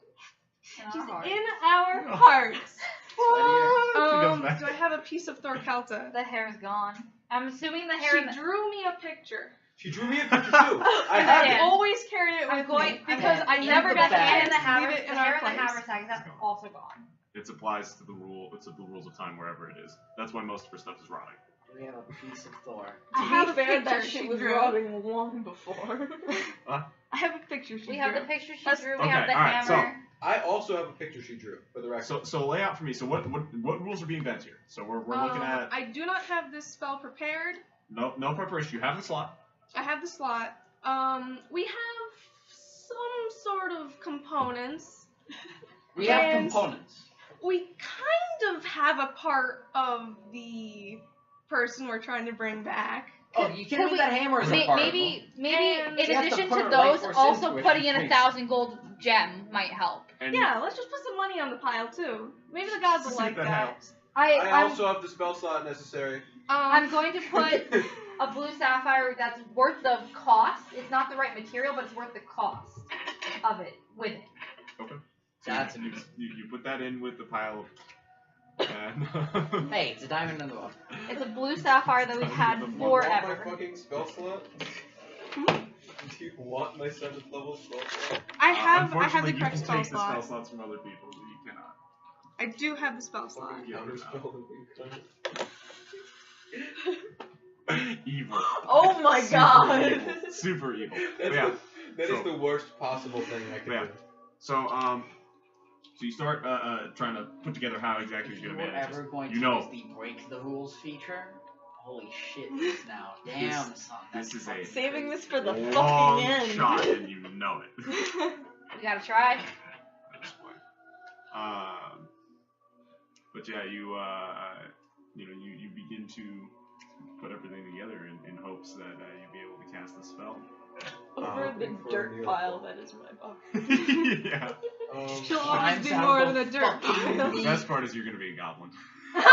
She's heart. in our hearts. She goes back. Do I have a piece of Thorkelta? The hair's gone. I'm assuming the hair. She drew me a picture. She drew me a picture too. I And have I've it. always carried it I'm with going me because I'm I in never the got the bag. hair to in the hammer. leave it in The hair our in the place. haversack. That's also gone. It applies to the rule. It's the rules of time wherever it is. That's why most of her stuff is rotting. We have a piece of Thor. I To have be a fair, picture that she shit was drew. rotting long before. I have a picture she We drew. have the picture she That's- drew. We okay, have the alright, so- hammer. I also have a picture she drew for the record. So lay out for me. So what rules are being bent here? So we're looking at I do not have this spell prepared. no preparation. You have the slot. I have the slot. We have some sort of components. We have And- components. We kind of have a part of the person we're trying to bring back. Oh, you can't Could leave we- that hammer as a particle. maybe And in you have to addition put to a life those, force also into it. putting in Please. 1,000 gold gem might help. And Yeah, let's just put some money on the pile too. Maybe the gods will see if like that that. helps. I I'm also have the spell slot necessary. I'm going to put a blue sapphire that's worth the cost. It's not the right material, but it's worth the cost of it with it. Okay. That's You put that in with the pile. And Hey, it's a diamond in the rough. It's a blue sapphire that we've had You want my forever. fucking spell slot? Do you want my 7th level spell slot? I have the unfortunately, correct you can spell take the spell slot. slots from other people, but you cannot. I do have the spell slot. Fucking counterspell the Evil. Oh my Super god. evil. Super evil. But That's yeah. That So- is the worst possible thing I could Yeah. do. So so you start trying to put together how exactly If you're you gonna were manage ever this. going to You know, use the break the rules feature, holy shit, this now. Damn, son. this is a Saving this for the long fucking end. shot, and you know it. We gotta try. At this point. But yeah, you you begin to put everything together in hopes that you'll be able to cast the spell. Over the for a dirt meal. pile that is my box. Yeah. She'll always Climbs be out more of than a the dirt fucking pile. The best part is you're gonna be a goblin.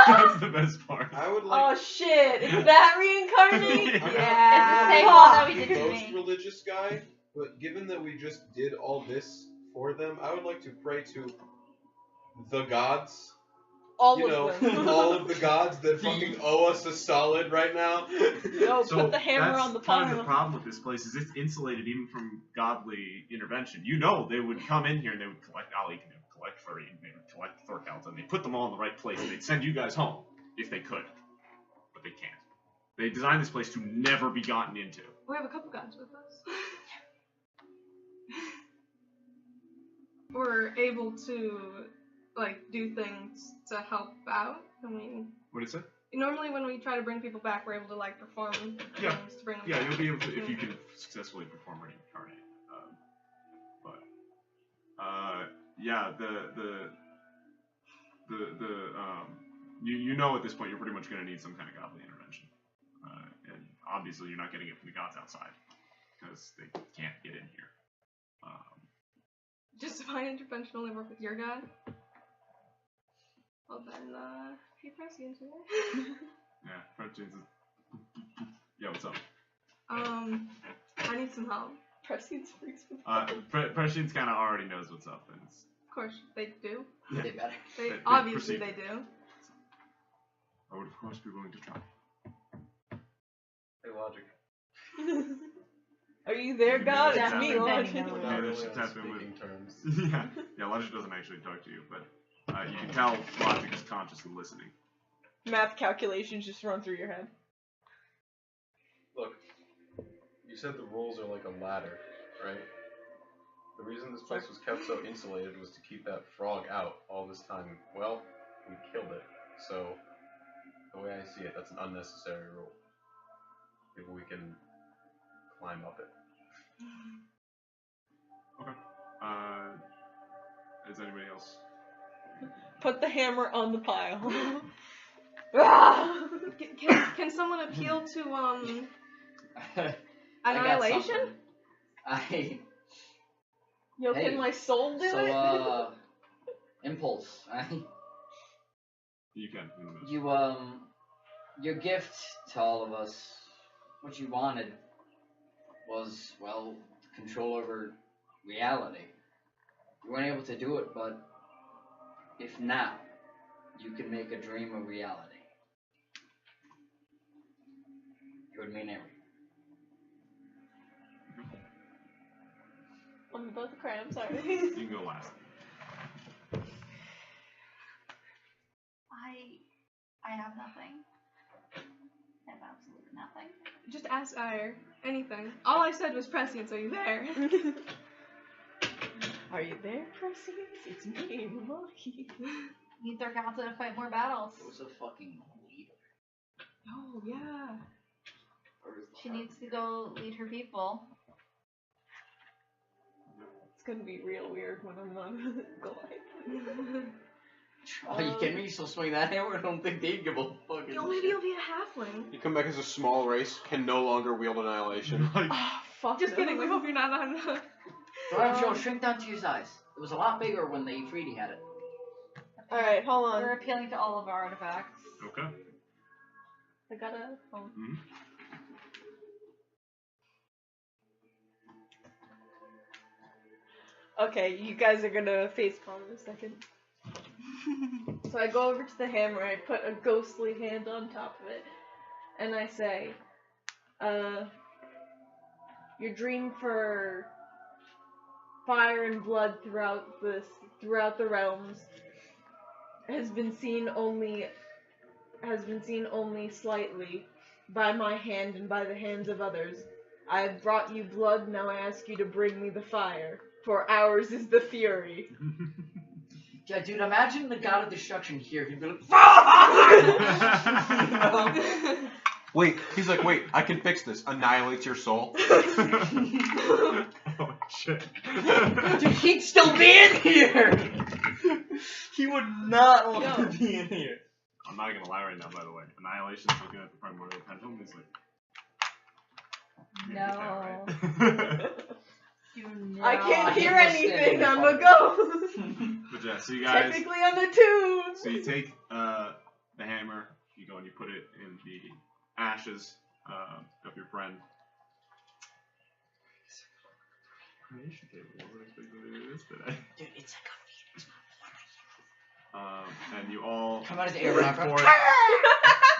That's the best part. I would Oh like shit, is that reincarnate? Yeah. It's the Yeah. same one that we the did to most me. religious guy, but given that we just did all this for them, I would like to pray to the gods. All You of know, them. all of the gods that fucking owe us a solid right now. Yo, put the hammer that's on the kind of pile. the problem with this place is it's insulated even from godly intervention. You know, they would come in here and they would collect Ali, they would collect Furry, and they would collect Thorkeld, and they put them all in the right place, and they'd send you guys home if they could, but they can't. They designed this place to never be gotten into. We have a couple gods with us. We're able to do things to help out. I mean, What is it? normally when we try to bring people back, we're able to perform Yeah. things to bring them Yeah, back. you'll be able to if you can successfully perform reincarnate. Yeah, you know at this point you're pretty much going to need some kind of godly intervention, and obviously you're not getting it from the gods outside because they can't get in here. Just divine intervention only work with your god. Well then, hey Prescience here. Yeah, Prescience is. Yeah, what's up? I need some help. Prescience freaks me. Prescience kind of already knows what's up, and it's, Of course, they do. They better. They They obviously perceive they it. do. I would of course be willing to try. Hey, Logic. Are you there, God? It's me, Definitely Logic. bending We're over. not Yeah, really there's on tap in with- speaking terms. Yeah, Logic doesn't actually talk to you, but you can tell Logic is consciously listening. Math calculations just run through your head. Look, you said the rules are like a ladder, right? The reason this place was kept so insulated was to keep that frog out all this time. Well, we killed it, so the way I see it, that's an unnecessary rule. Maybe we can climb up it. Is anybody else? Put the hammer on the pile. Ah! Can someone appeal to I got annihilation? something. I Yo, Hey, can my soul do it? impulse. You can. In a minute. You your gift to all of us, what you wanted was, well, control over reality. You weren't able to do it, but if now you can make a dream a reality, it would mean everything. I'm about to cry, I'm sorry. You can go last. I have nothing. I have absolutely nothing. Just ask Ire. Anything. All I said was Prescience, are you there? Are you there, Prescience? It's me, Mamaki. Need Thorgalta to fight more battles. It was a fucking leader. Oh, yeah. She needs to go lead her people. It's gonna be real weird when I'm not Goliath. Are you kidding me? You still swing that hammer? I don't think they'd give a fuck. Yo, maybe you'll be a halfling. You come back as a small race, can no longer wield annihilation. Ah, fuck. Just kidding. We hope you're not on. Joe, shrink down to your size. It was a lot bigger when the Ifriti had it. All right, hold We're on. appealing to all of our artifacts. Okay. I gotta. Mm-hmm. Okay, you guys are gonna facepalm in a second. So I go over to the hammer, I put a ghostly hand on top of it, and I say, your dream for fire and blood throughout the realms has been seen only slightly by my hand and by the hands of others. I have brought you blood, now I ask you to bring me the fire, for ours is the fury. Yeah, dude, imagine the god of destruction here. He'd be like, Wait, he's like, wait, I can fix this. Annihilates your soul. Oh shit. dude, he'd still be in here. He would not want to be in here. I'm not gonna lie right now, by the way. Annihilation's looking at the primordial pendulum. He's like, No. right? Do not. I can't hear hit the anything, stick. I'm a ghost! But yeah, so you guys, Technically I'm a tune! so you take the hammer, you go and you put it in the ashes of your friend. Creation table. Wasn't expecting to do this today. Dude, it's like And you all Come out as bring Abraham. forth,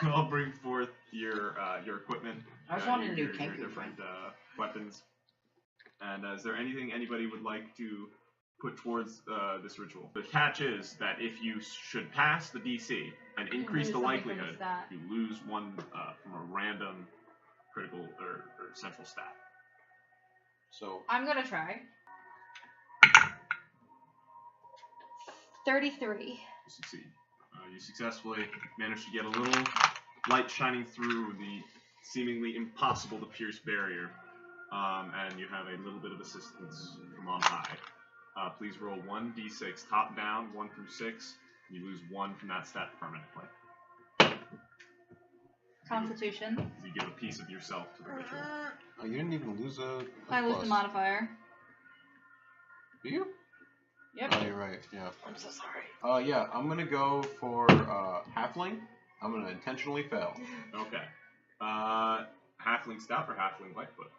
you all bring forth your equipment. I was wanting a new your Kenku different weapons. And is there anything anybody would like to put towards this ritual? The catch is that if you should pass the DC and increase lose the something from the likelihood, stat. you lose one from a random critical or central stat. So, I'm gonna try. 33. You succeed. You successfully manage to get a little light shining through the seemingly impossible to pierce barrier, and you have a little bit of assistance from on high. Please roll 1d6 top down, 1 through 6. You lose 1 from that stat permanently. Constitution. You give a piece of yourself to the ritual. oh, you didn't even lose a I lose plus. the modifier. Do you? Yep. Oh, you're right, yeah. I'm so sorry. Yeah, I'm gonna go for, halfling. I'm gonna intentionally fail. Okay. Halfling stout or halfling lightfoot?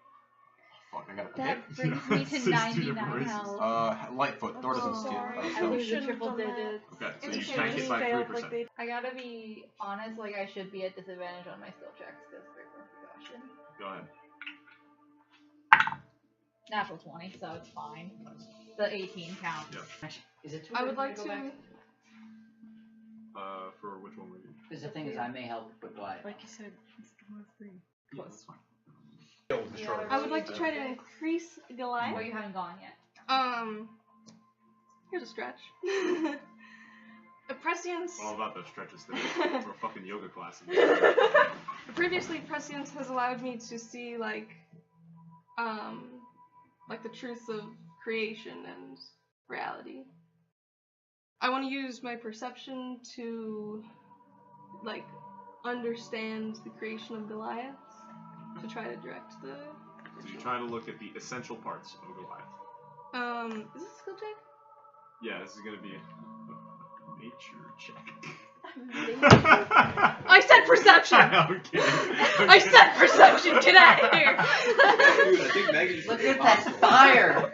Fuck, I gotta That pick. brings me It's to just two different 99 races. health. Lightfoot. Thor doesn't so steal. sorry. I So. lose the shouldn't triple have done that. digits. Okay, so It's you okay, tank just it by failed 3%. like they I gotta be honest, like I should be at disadvantage on my skill checks because they're from precaution. Go ahead. Natural 20, so it's fine. The 18 counts. Yep. Is it too I late would for me like go to. back? For which one were you? Because the thing is, I may help with Goliath. Like you said, it's the 3. Yeah, that's fine. Yeah, I would like to try to increase Goliath. Oh, you haven't gone yet. Here's a stretch. Prescience. All about those stretches today. We're fucking yoga classes. Previously, prescience has allowed me to see like the truths of creation and reality. I want to use my perception to like understand the creation of Goliath to try to direct the. So you try to look at the essential parts of Goliath. Is this a skill check? Yeah, this is gonna be a nature check. I said perception. I'm kidding. I said perception. Get out of here. Dude, I think Megan just Look at that fire!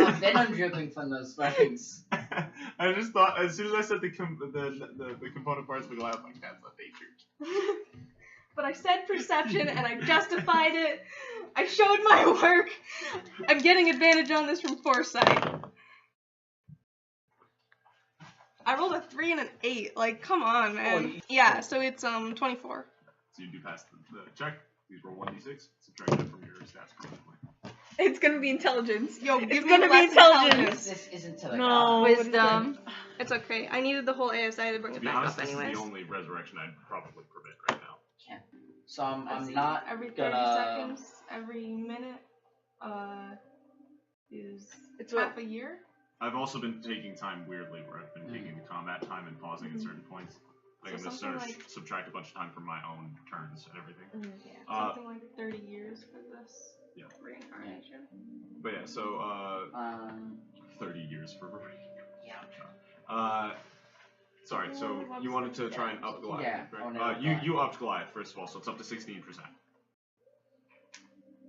I've been undripping from those flames. I just thought as soon as I said the component parts of Goliath, like that's a nature. But I said perception and I justified it. I showed my work. I'm getting advantage on this from foresight. I rolled a 3 and an 8. Like, come on, man. Yeah, so it's 24. So you do pass the check. Please roll 1d6. Subtract that from your stats permanently. It's gonna be intelligence. Yo, It's give me gonna be less intelligence. This isn't to the No. god. Wisdom. It's okay. I needed the whole ASI to bring To it be back honest, up this is anyways. the only resurrection I'd probably permit right now. So I'm Let's see, not every 30 gonna... seconds, every minute, is It's half a year. I've also been taking time weirdly, where I've been taking the combat time and pausing at certain points. Like So I'm gonna something like- subtract a bunch of time from my own turns and everything. Something like 30 years for this Yeah. reincarnation. But yeah, so 30 years for Yeah. Sorry, so you wanted to try and up Goliath, Yeah, I right? wanna up You Goliath. upped Goliath first of all, so it's up to 16%.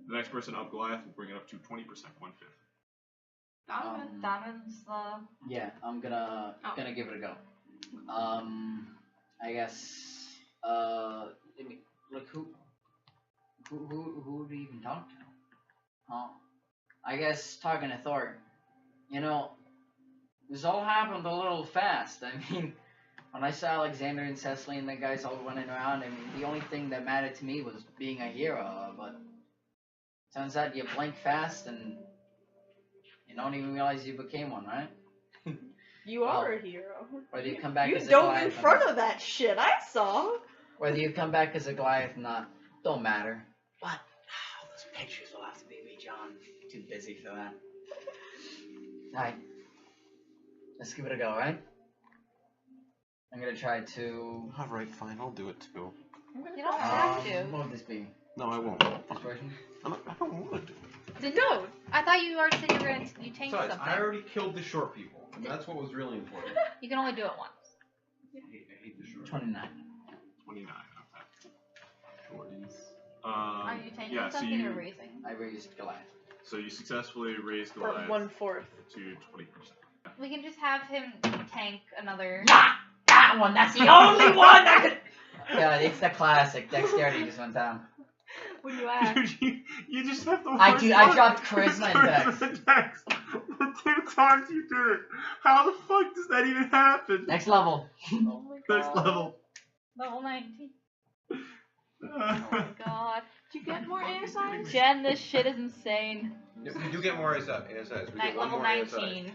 The next person up Goliath will bring it up to 20%, 1/5. Donovan. Donovan's Yeah, I'm gonna give it a go. I guess let me like who do you even talk to? I guess talking to Thor. You know, this all happened a little fast. I mean, when I saw Alexander and Cecily and the guys all running around, I mean, the only thing that mattered to me was being a hero. But turns out you blink fast and you don't even realize you became one, right? You are a hero. Whether you come back You as a dove Goliath in or front not. of that shit. I saw. Whether you come back as a Goliath or not, don't matter. But those pictures will have to be me, John. Too busy for that. Alright. Let's give it a go, right? I'm gonna try to. Alright, fine, I'll do it too. You don't have to. What would this be? No, I won't. Inspiration? I don't want to do it. No. I thought you already said you were gonna tank Besides, something. I already killed the short people, and that's what was really important. You can only do it once. I hate the short 29. 29, okay. Shorties. Are you tanking yeah, so something you, or raising? I raised Goliath. so you successfully raised Or Goliath 1/4. to 20%. We can just have him tank another. Nah! That one! That's the only one that could. Yeah, it's the classic. Dexterity just went down. When you act. Dude, you just have the I worst do- I luck. dropped charisma and dex. Charisma and dex. The 2 times you did it. How the fuck does that even happen? Next level. Oh my god. Next level. Level 19. Oh my god. Did you get more ASIs? Jen, this shit is insane. We do get more ASIs. We get one Level more ASI. 19.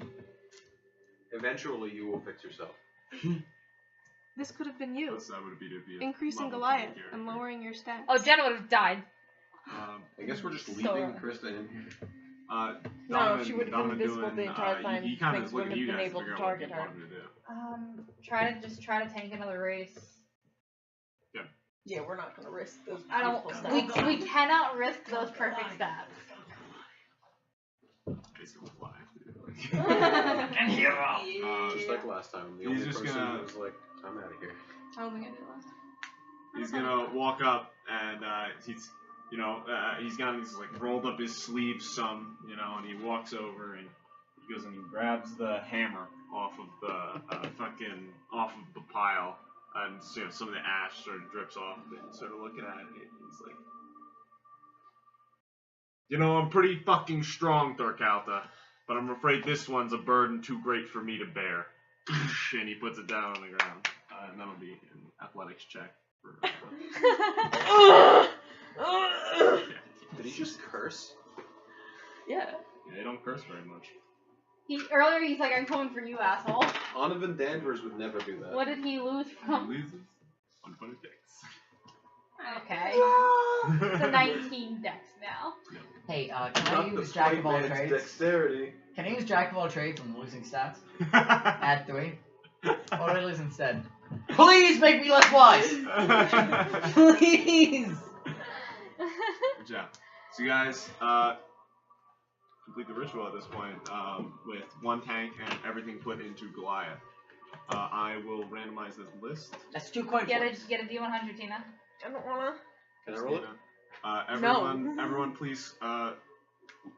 Eventually, you will fix yourself. This could have been you. Yes, that would be to be a Increasing level Goliath 20 and character. lowering your stats. Oh, Jen would have died. I guess we're just So- leaving Krista in here. No, Donovan- she would have been Donovan invisible doing, the entire time. He kind of Things is looking at wouldn't you have been guys able to to figure out what you target her. want him to do. Try to tank another race. Yeah, we're not gonna risk those. I don't. beautiful We stats. cannot risk those perfect stats. Basically fly. And hero! Just like last time. The He's only just person gonna- who was like, I'm out of here. I don't think I did last time. He's gonna walk up and he's, he's got he's like rolled up his sleeves some, and he walks over and he goes and he grabs the hammer off of the off of the pile, and some of the ash sort of drips off of it. And sort of looking at it, and he's like, I'm pretty fucking strong, Thorkalta, but I'm afraid this one's a burden too great for me to bear. And he puts it down on the ground, and that'll be an athletics check. Did he just curse? Yeah. Yeah, they don't curse very much. Earlier he's like, I'm coming for you, asshole. Donovan Danvers would never do that. What did he lose He from? loses 1.6. Okay. It's a 19 dex now. Hey, can Not I the use Jack of all man's trades? dexterity. Can I use Jack of all trades when losing stats? Add 3? What do I lose instead? Please make me less wise! Please! Good job. So you guys complete the ritual at this point with one tank and everything put into Goliath. I will randomize this list. That's 2 coin Get a flips. D100, Tina. I don't wanna. Can I roll it? Everyone, please have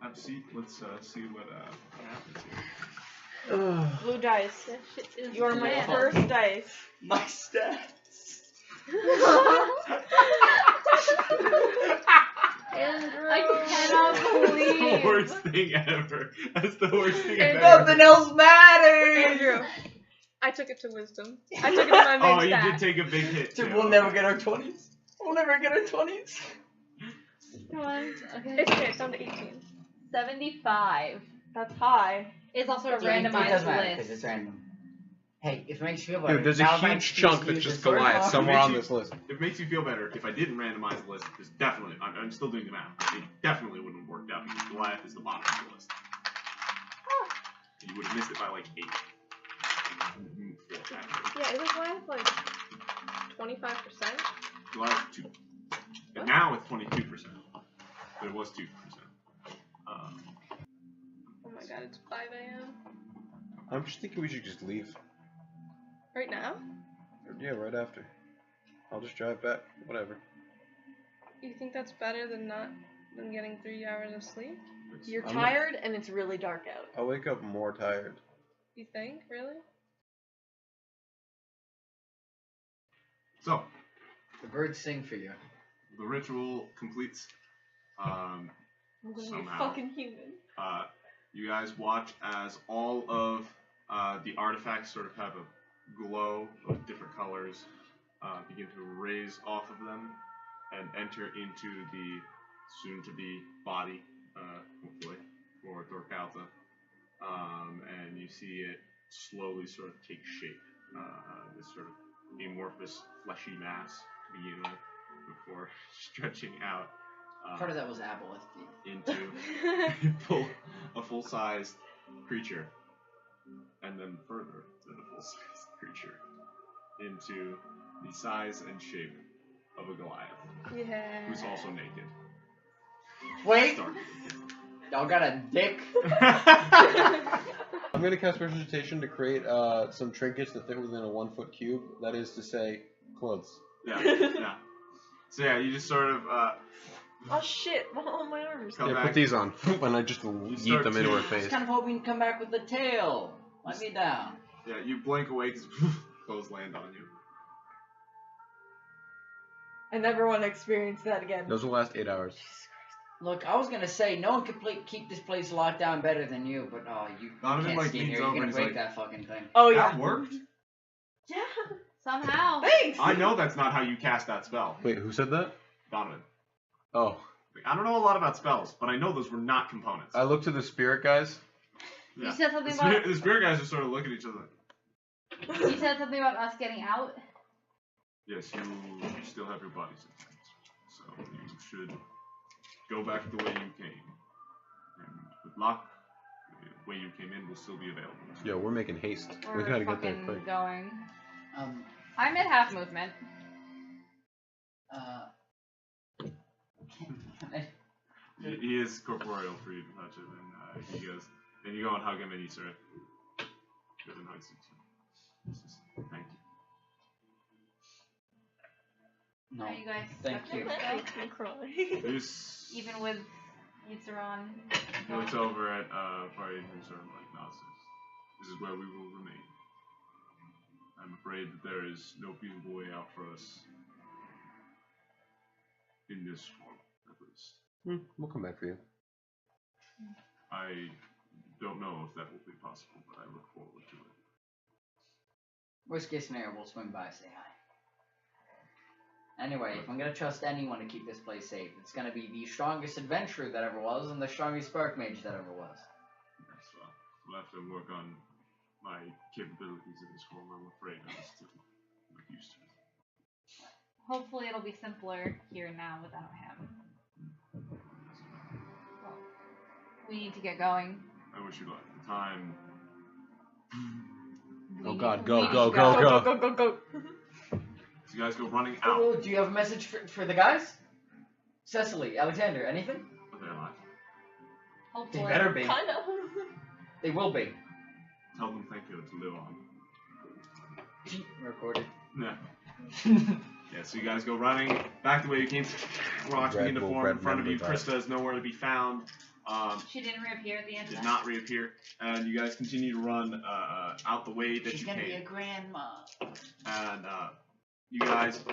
a seat. Let's see what happens here. Blue dice. That shit is You're my bad. first dice. My stats. I cannot That's the believe. worst thing ever. That's the worst thing I've ever. Nothing else matters! Andrew, I took it to wisdom. I took it to my main Oh, you stat. did take a big hit. Dude, too. we'll never get our 20s. We'll never get our 20s. Come on. Okay. It's okay, it's down to 18. 75. That's high. It's also a It doesn't randomized matter because list. it's random. Hey, if it makes you feel better. Dude, there's a Valentine huge speaks chunk to that's use just his sword Goliath arm. somewhere Makes on you- this list. If it makes you feel better, if I didn't randomize the list, because definitely, I'm still doing the math. It definitely wouldn't have worked out because Goliath is the bottom of the list. You would have missed it by like 8. Yeah, it was last like 25%. July was 2. And now it's 22%. But it was 2%. Oh my god, it's 5 a.m. I'm just thinking we should just leave. Right now? Yeah, right after. I'll just drive back. Whatever. You think that's better than getting 3 hours of sleep? You're I'm tired and it's really dark out. I'll wake up more tired. You think? Really? So, The birds sing for you. the ritual completes. I'm gonna be Somehow. fucking human. You guys watch as all of the artifacts sort of have a glow of different colors begin to raise off of them and enter into the soon-to-be body, hopefully, for Thorkalta. And you see it slowly sort of take shape. This sort of amorphous, fleshy mass to begin with, before stretching out Part of that was aboleth. into a full-sized creature, and then further than a full-sized creature, into the size and shape of a Goliath, Yeah. who's also naked. Wait! Stark Y'all got a dick? I'm gonna cast Prestidigitation to create some trinkets that fit within a 1-foot cube. That is to say, clothes. Yeah. So yeah, you just sort of Oh shit, all my arms. come Yeah, back. put these on, and I just yeet start them into to- her I was face. kind of hoping you'd come back with the tail. Let me down. Yeah, you blink away because clothes land on you. I never want to experience that again. Those will last 8 hours. Look, I was gonna say no one could keep this place locked down better than you, but you Donovan, can't like, stay in leans here. You're over gonna and break he's like, that fucking thing. Oh yeah. That worked? Yeah. Somehow. Thanks. I know that's not how you cast that spell, Wait, who said that? Donovan. Oh, Like, I don't know a lot about spells, but I know those were not components. I looked to the spirit guys. Yeah. You said The something spirit, about the spirit guys just sort of look at each other. you said something about us getting out. Yes, you still have your bodies intact, so you should go back the way you came. And with luck, the way you came in will still be available. Yo, we're making haste. We We're gotta get there fucking quick. going. Um, I'm at half movement. He is corporeal for you to touch it, and he goes, and you go and hug him, and he sort of goes and hugs you. He says, thank you. no. Are you guys Thank stuck you. here That still? makes me cry. This, Even with Yitzeron? he looks over at Farid and sort of like nods. This is where we will remain. I'm afraid that there is no feasible way out for us in this form, at least. We'll come back for you. I don't know if that will be possible, but I look forward to it. Worst case scenario, we'll swing by, say hi. Anyway, if I'm gonna trust anyone to keep this place safe, it's gonna be the strongest adventurer that ever was and the strongest spark mage that ever was. Yes, well, we'll have to work on my capabilities in this form, I'm afraid. I'm still not used to it. Hopefully it'll be simpler here now without him. Well, we need to get going. I wish you luck. The time. Oh God, we go, need go, to go, go. Go, go, go. So you guys go running out. Oh, do you have a message for the guys? Cecily, Alexander, anything? Are they alive? They Hopefully. better be. Kinda. They will be. Tell them thank you to live on. Recorded. Yeah. Yeah, so you guys go running back the way you came. Rocks Red begin to Bull, form red in front of you. member, Krista is nowhere to be found. She didn't reappear at the end of Did that. not reappear. And you guys continue to run out the way that She's you gonna be a came. grandma. And you guys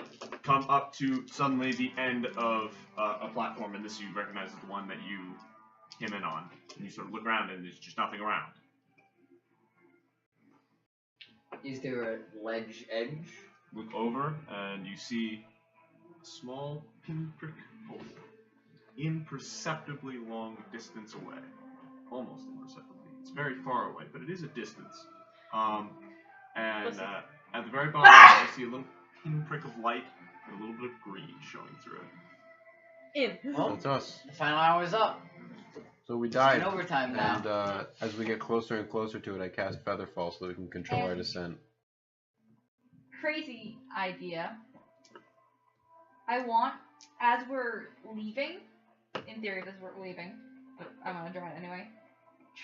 come up to suddenly the end of a platform, and this you recognize as the one that you came in on. And you sort of look around, and there's just nothing around. Is there a ledge edge? Look over, and you see a small pinprick hole, imperceptibly long distance away. Almost imperceptibly. It's very far away, but it is a distance. And at the very bottom, you see a little pinprick of light and a little bit of green showing through it. In. Well, That's us. the final hour is up. So we It's died. in overtime now. And as we get closer and closer to it, I cast Featherfall so that we can control our descent. Crazy idea. I want, as we're leaving, in theory, as we're leaving, but I'm gonna draw it anyway.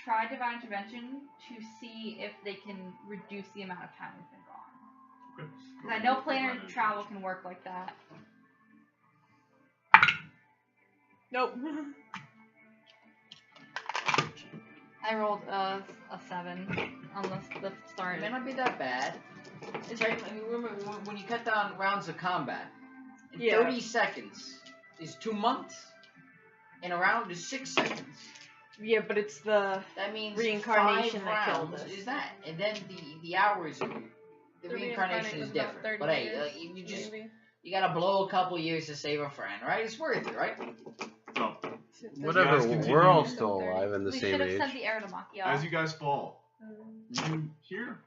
Try Divine Intervention to see if they can reduce the amount of time we've been gone. Okay. Because I know planar travel can work like that. Nope. I rolled a 7 on the It start. may not be that bad. It's right. I mean, remember when you cut down rounds of combat, in Yeah. 30 seconds is 2 months, and a round is 6 seconds. Yeah, but it's the That means Reincarnation 5 that killed rounds us. is that, and then the hours. The reincarnation is about different. 30 But hey, years, you just maybe. you gotta blow a couple years to save a friend, right? It's worth it, right? So, Whatever, guys continue. we're all still alive and the We same should have age. sent the air to Makio. as you guys fall, you hear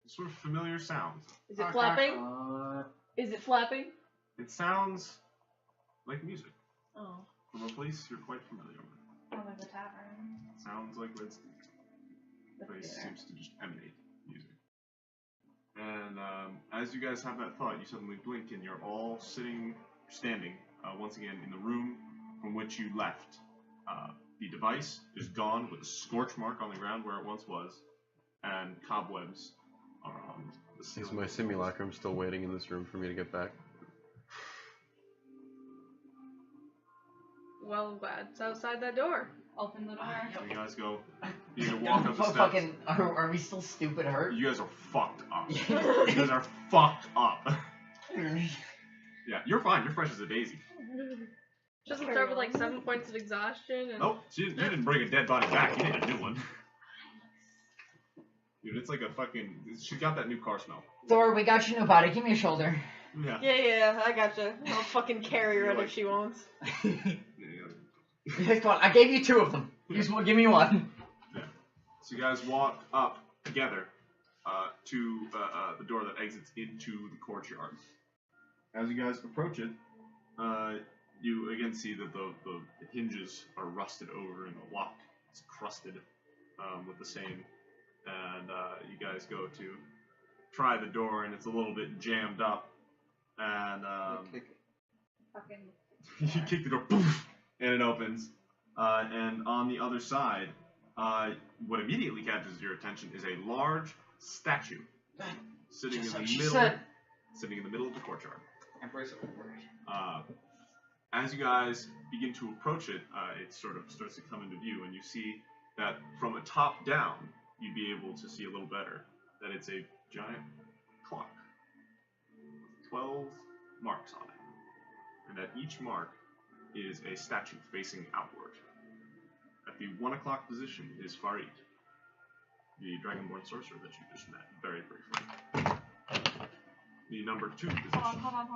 sort of familiar sounds. Is it flapping? Uh, Is it flapping? It sounds like music Oh. from a place you're quite familiar with. Probably the tavern. Sounds like Red Steak. The The place theater. seems to just emanate music. And as you guys have that thought, you suddenly blink and you're all standing once again in the room from which you left. The device is gone with a scorch mark on the ground where it once was, and cobwebs are on the Is ceiling. my simulacrum still waiting in this room for me to get back? Well, I'm glad it's outside that door. Open the door. So you guys go, you either walk up the steps. Fucking, are we still stupid hurt? You guys are fucked up. You guys are fucked up. Yeah, you're fine. You're fresh as a daisy. Doesn't start with like 7 points of exhaustion. And Nope, you didn't bring a dead body back. You need a new one. Dude, it's like a fucking. She's got that new car smell. Thor, we got your new body. Give me a shoulder. Yeah. Yeah, I gotcha. I'll fucking carry her if she wants. Come on, I gave you 2 of them. Use one, give me one. So you guys walk up together to the door that exits into the courtyard. As you guys approach it, you again see that the hinges are rusted over and the lock is crusted with the same. And you guys go to try the door and it's a little bit jammed up. And Fucking. you kick the door, poof, and it opens. And on the other side, what immediately catches your attention is a large statue sitting Just in like the she middle, said. sitting in the middle of the courtyard. Embrace it. As you guys begin to approach it, it sort of starts to come into view, and you see that from a top down, you'd be able to see a little better that it's a giant clock with 12 marks on it, and that each mark is a statue facing outward. At the 1 o'clock position is Farid, the Dragonborn sorcerer that you just met very briefly. The number 2 position. Hold on.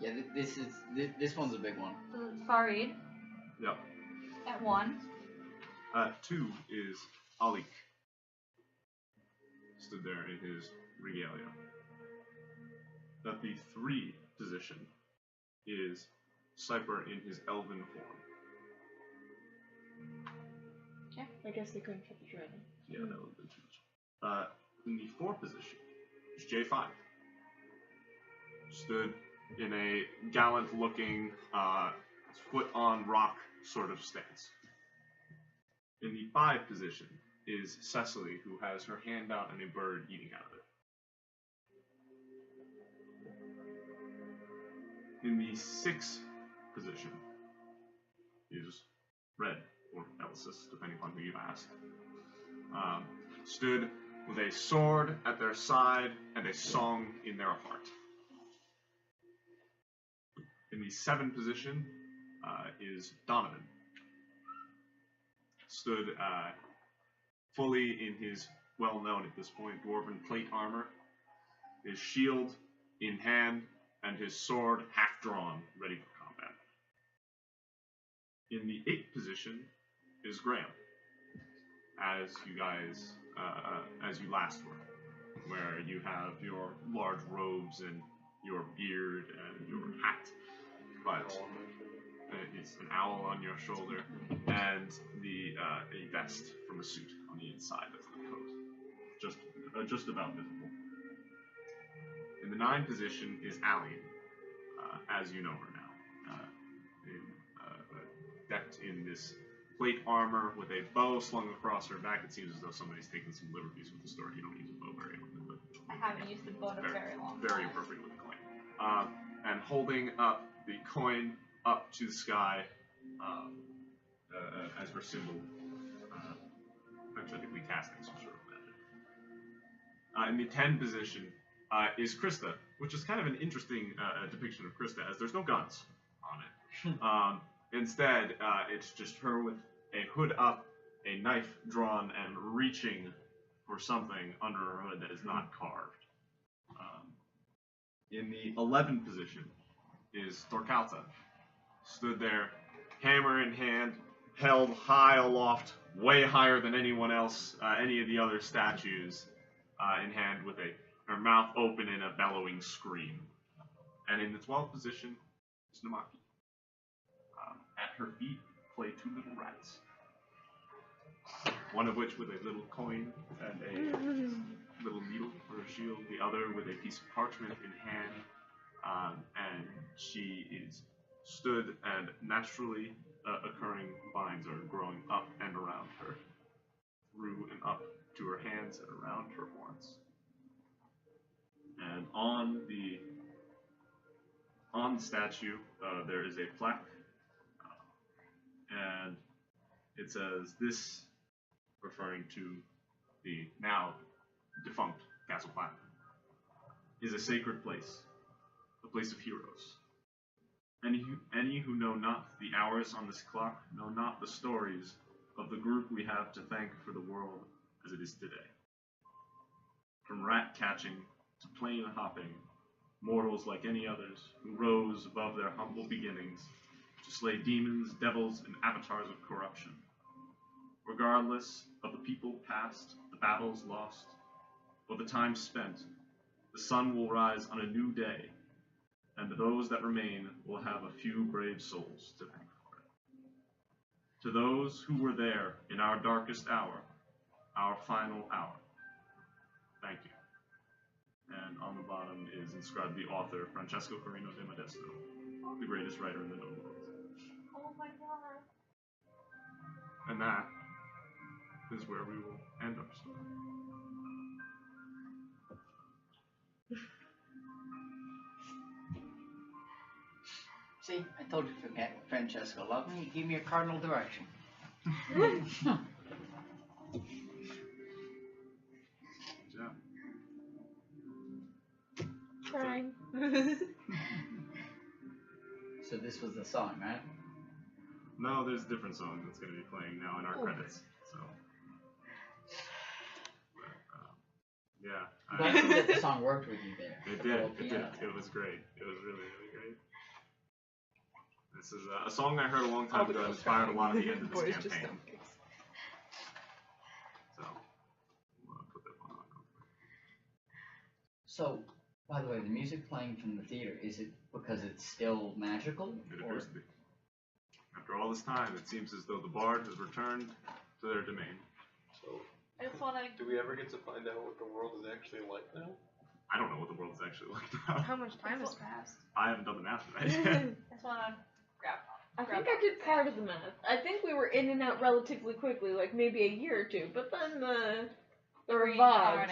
Yeah, this one's a big one. Farid Yep. at 1. 2 is Alik. Stood there in his regalia. At the 3 position is Cypher in his elven form. I guess they couldn't fit the dragon. Yeah, that would have been too much. In the 4 position is J5. Stood in a gallant looking, foot on rock sort of stance. In the 5 position is Cecily, who has her hand out and a bird eating out of it. In the 6th position is Red, or Elysis, depending on who you ask. Stood with a sword at their side and a song in their heart. In the 7th position is Donovan. Stood fully in his well-known at this point dwarven plate armor, his shield in hand, and his sword half-drawn, ready for combat. In the 8th position is Graham, as you guys, as you last were. where you have your large robes and your beard and your hat, but it's an owl on your shoulder, and a vest from a suit on the inside as the coat, just about visible. In the 9 position is Allian, as you know her now, decked in this plate armor with a bow slung across her back. It seems as though somebody's taken some liberties with the story. You don't use a bow very often, but I haven't used the bow in a very long time. very appropriate with the coin. And holding up the coin up to the sky as her symbol, hypothetically casting some sort of magic. In the 10 position is Krista, which is kind of an interesting depiction of Krista, as there's no guns on it. Instead, it's just her with a hood up, a knife drawn, and reaching for something under her hood that is not carved. In the 11th position is Thorkalta, stood there, hammer in hand, held high aloft, way higher than anyone else, any of the other statues, in hand with her mouth open in a bellowing scream. And in the 12th position is Namaki. At her feet play 2 little rats, one of which with a little coin and a little needle for a shield, the other with a piece of parchment in hand, and she is stood, and naturally occurring vines are growing up and around her, through and up to her hands and around her horns. And on the statue, there is a plaque, and it says, "This," referring to the now defunct Castle Platinum, "is a sacred place, a place of heroes. Any who know not the hours on this clock know not the stories of the group we have to thank for the world as it is today. From rat catching to plane hopping, mortals like any others who rose above their humble beginnings to slay demons, devils, and avatars of corruption. Regardless of the people past, the battles lost, or the time spent, the sun will rise on a new day, and those that remain will have a few brave souls to thank for it. To those who were there in our darkest hour, our final hour, thank you." And on the bottom is inscribed the author, Francesco Carino de Modesto, the greatest writer in the known world. Oh my god. And that is where we will end our story. See, I told you Francesco loved me. He gave me a cardinal direction. Good job. Trying. So this was the song, right? No, there's a different song that's going to be playing now in our credits. So, but, yeah. But I think that the song worked with you there. It The did. little It did. piano. It was great. It was really, really great. This is a song I heard a long time ago that inspired a lot of the end of this Boys just campaign. don't fix. So, we'll put that one on. So, by the way, the music playing from the theater, is it because it's still magical? It or- appears to be. After all this time, it seems as though the bard has returned to their domain. So, I just wanna. do we ever get to find out what the world is actually like now? I don't know what the world is actually like now. How much time has passed? I haven't done the math for that yet. I just wanna grab. I think I did part of the math. I think we were in and out relatively quickly, like maybe a year or two. But then the revive,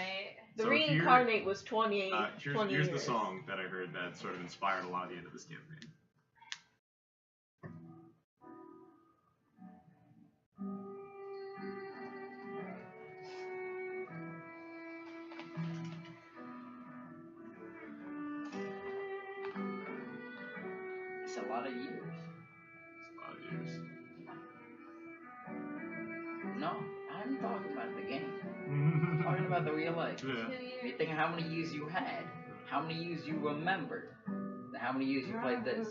the So reincarnate was 20 Here's years. the song that I heard that sort of inspired a lot of the end of this campaign. It's a lot of years. It's a lot of years. No, I'm talking about the game. I'm talking about the real life. Yeah. You think how many years you had, how many years you remembered, and how many years you played this.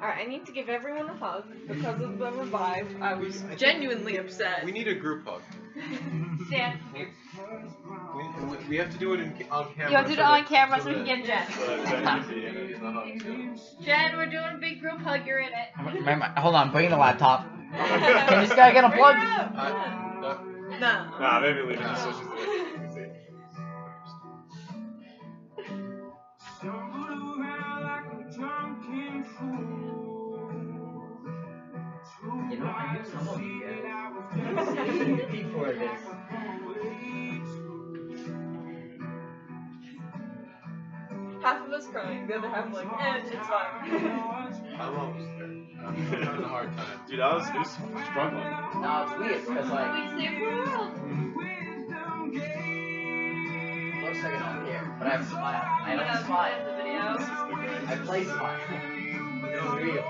Alright, I need to give everyone a hug because of the revive. I was genuinely upset. We need a group hug. Stand. We have to do it on camera. You have to do it on camera so we can that- get Jen. so that Jen can see it in the hug, too. Jen, we're doing a big group hug. You're in it. Hold on, bring the laptop. Can this guy get unplugged? No. Nah, maybe leave it just so she's there. You know, I knew some of you guys before this. Half of us crying, the other half like, it's fine. I'm almost there. I'm having a hard time. Dude, it was struggling. No, it's weird because like We saved the world. looks like I don't care, but I have a smile. I don't smile. The video. I play smile. It's real.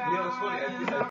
You know, it's funny. I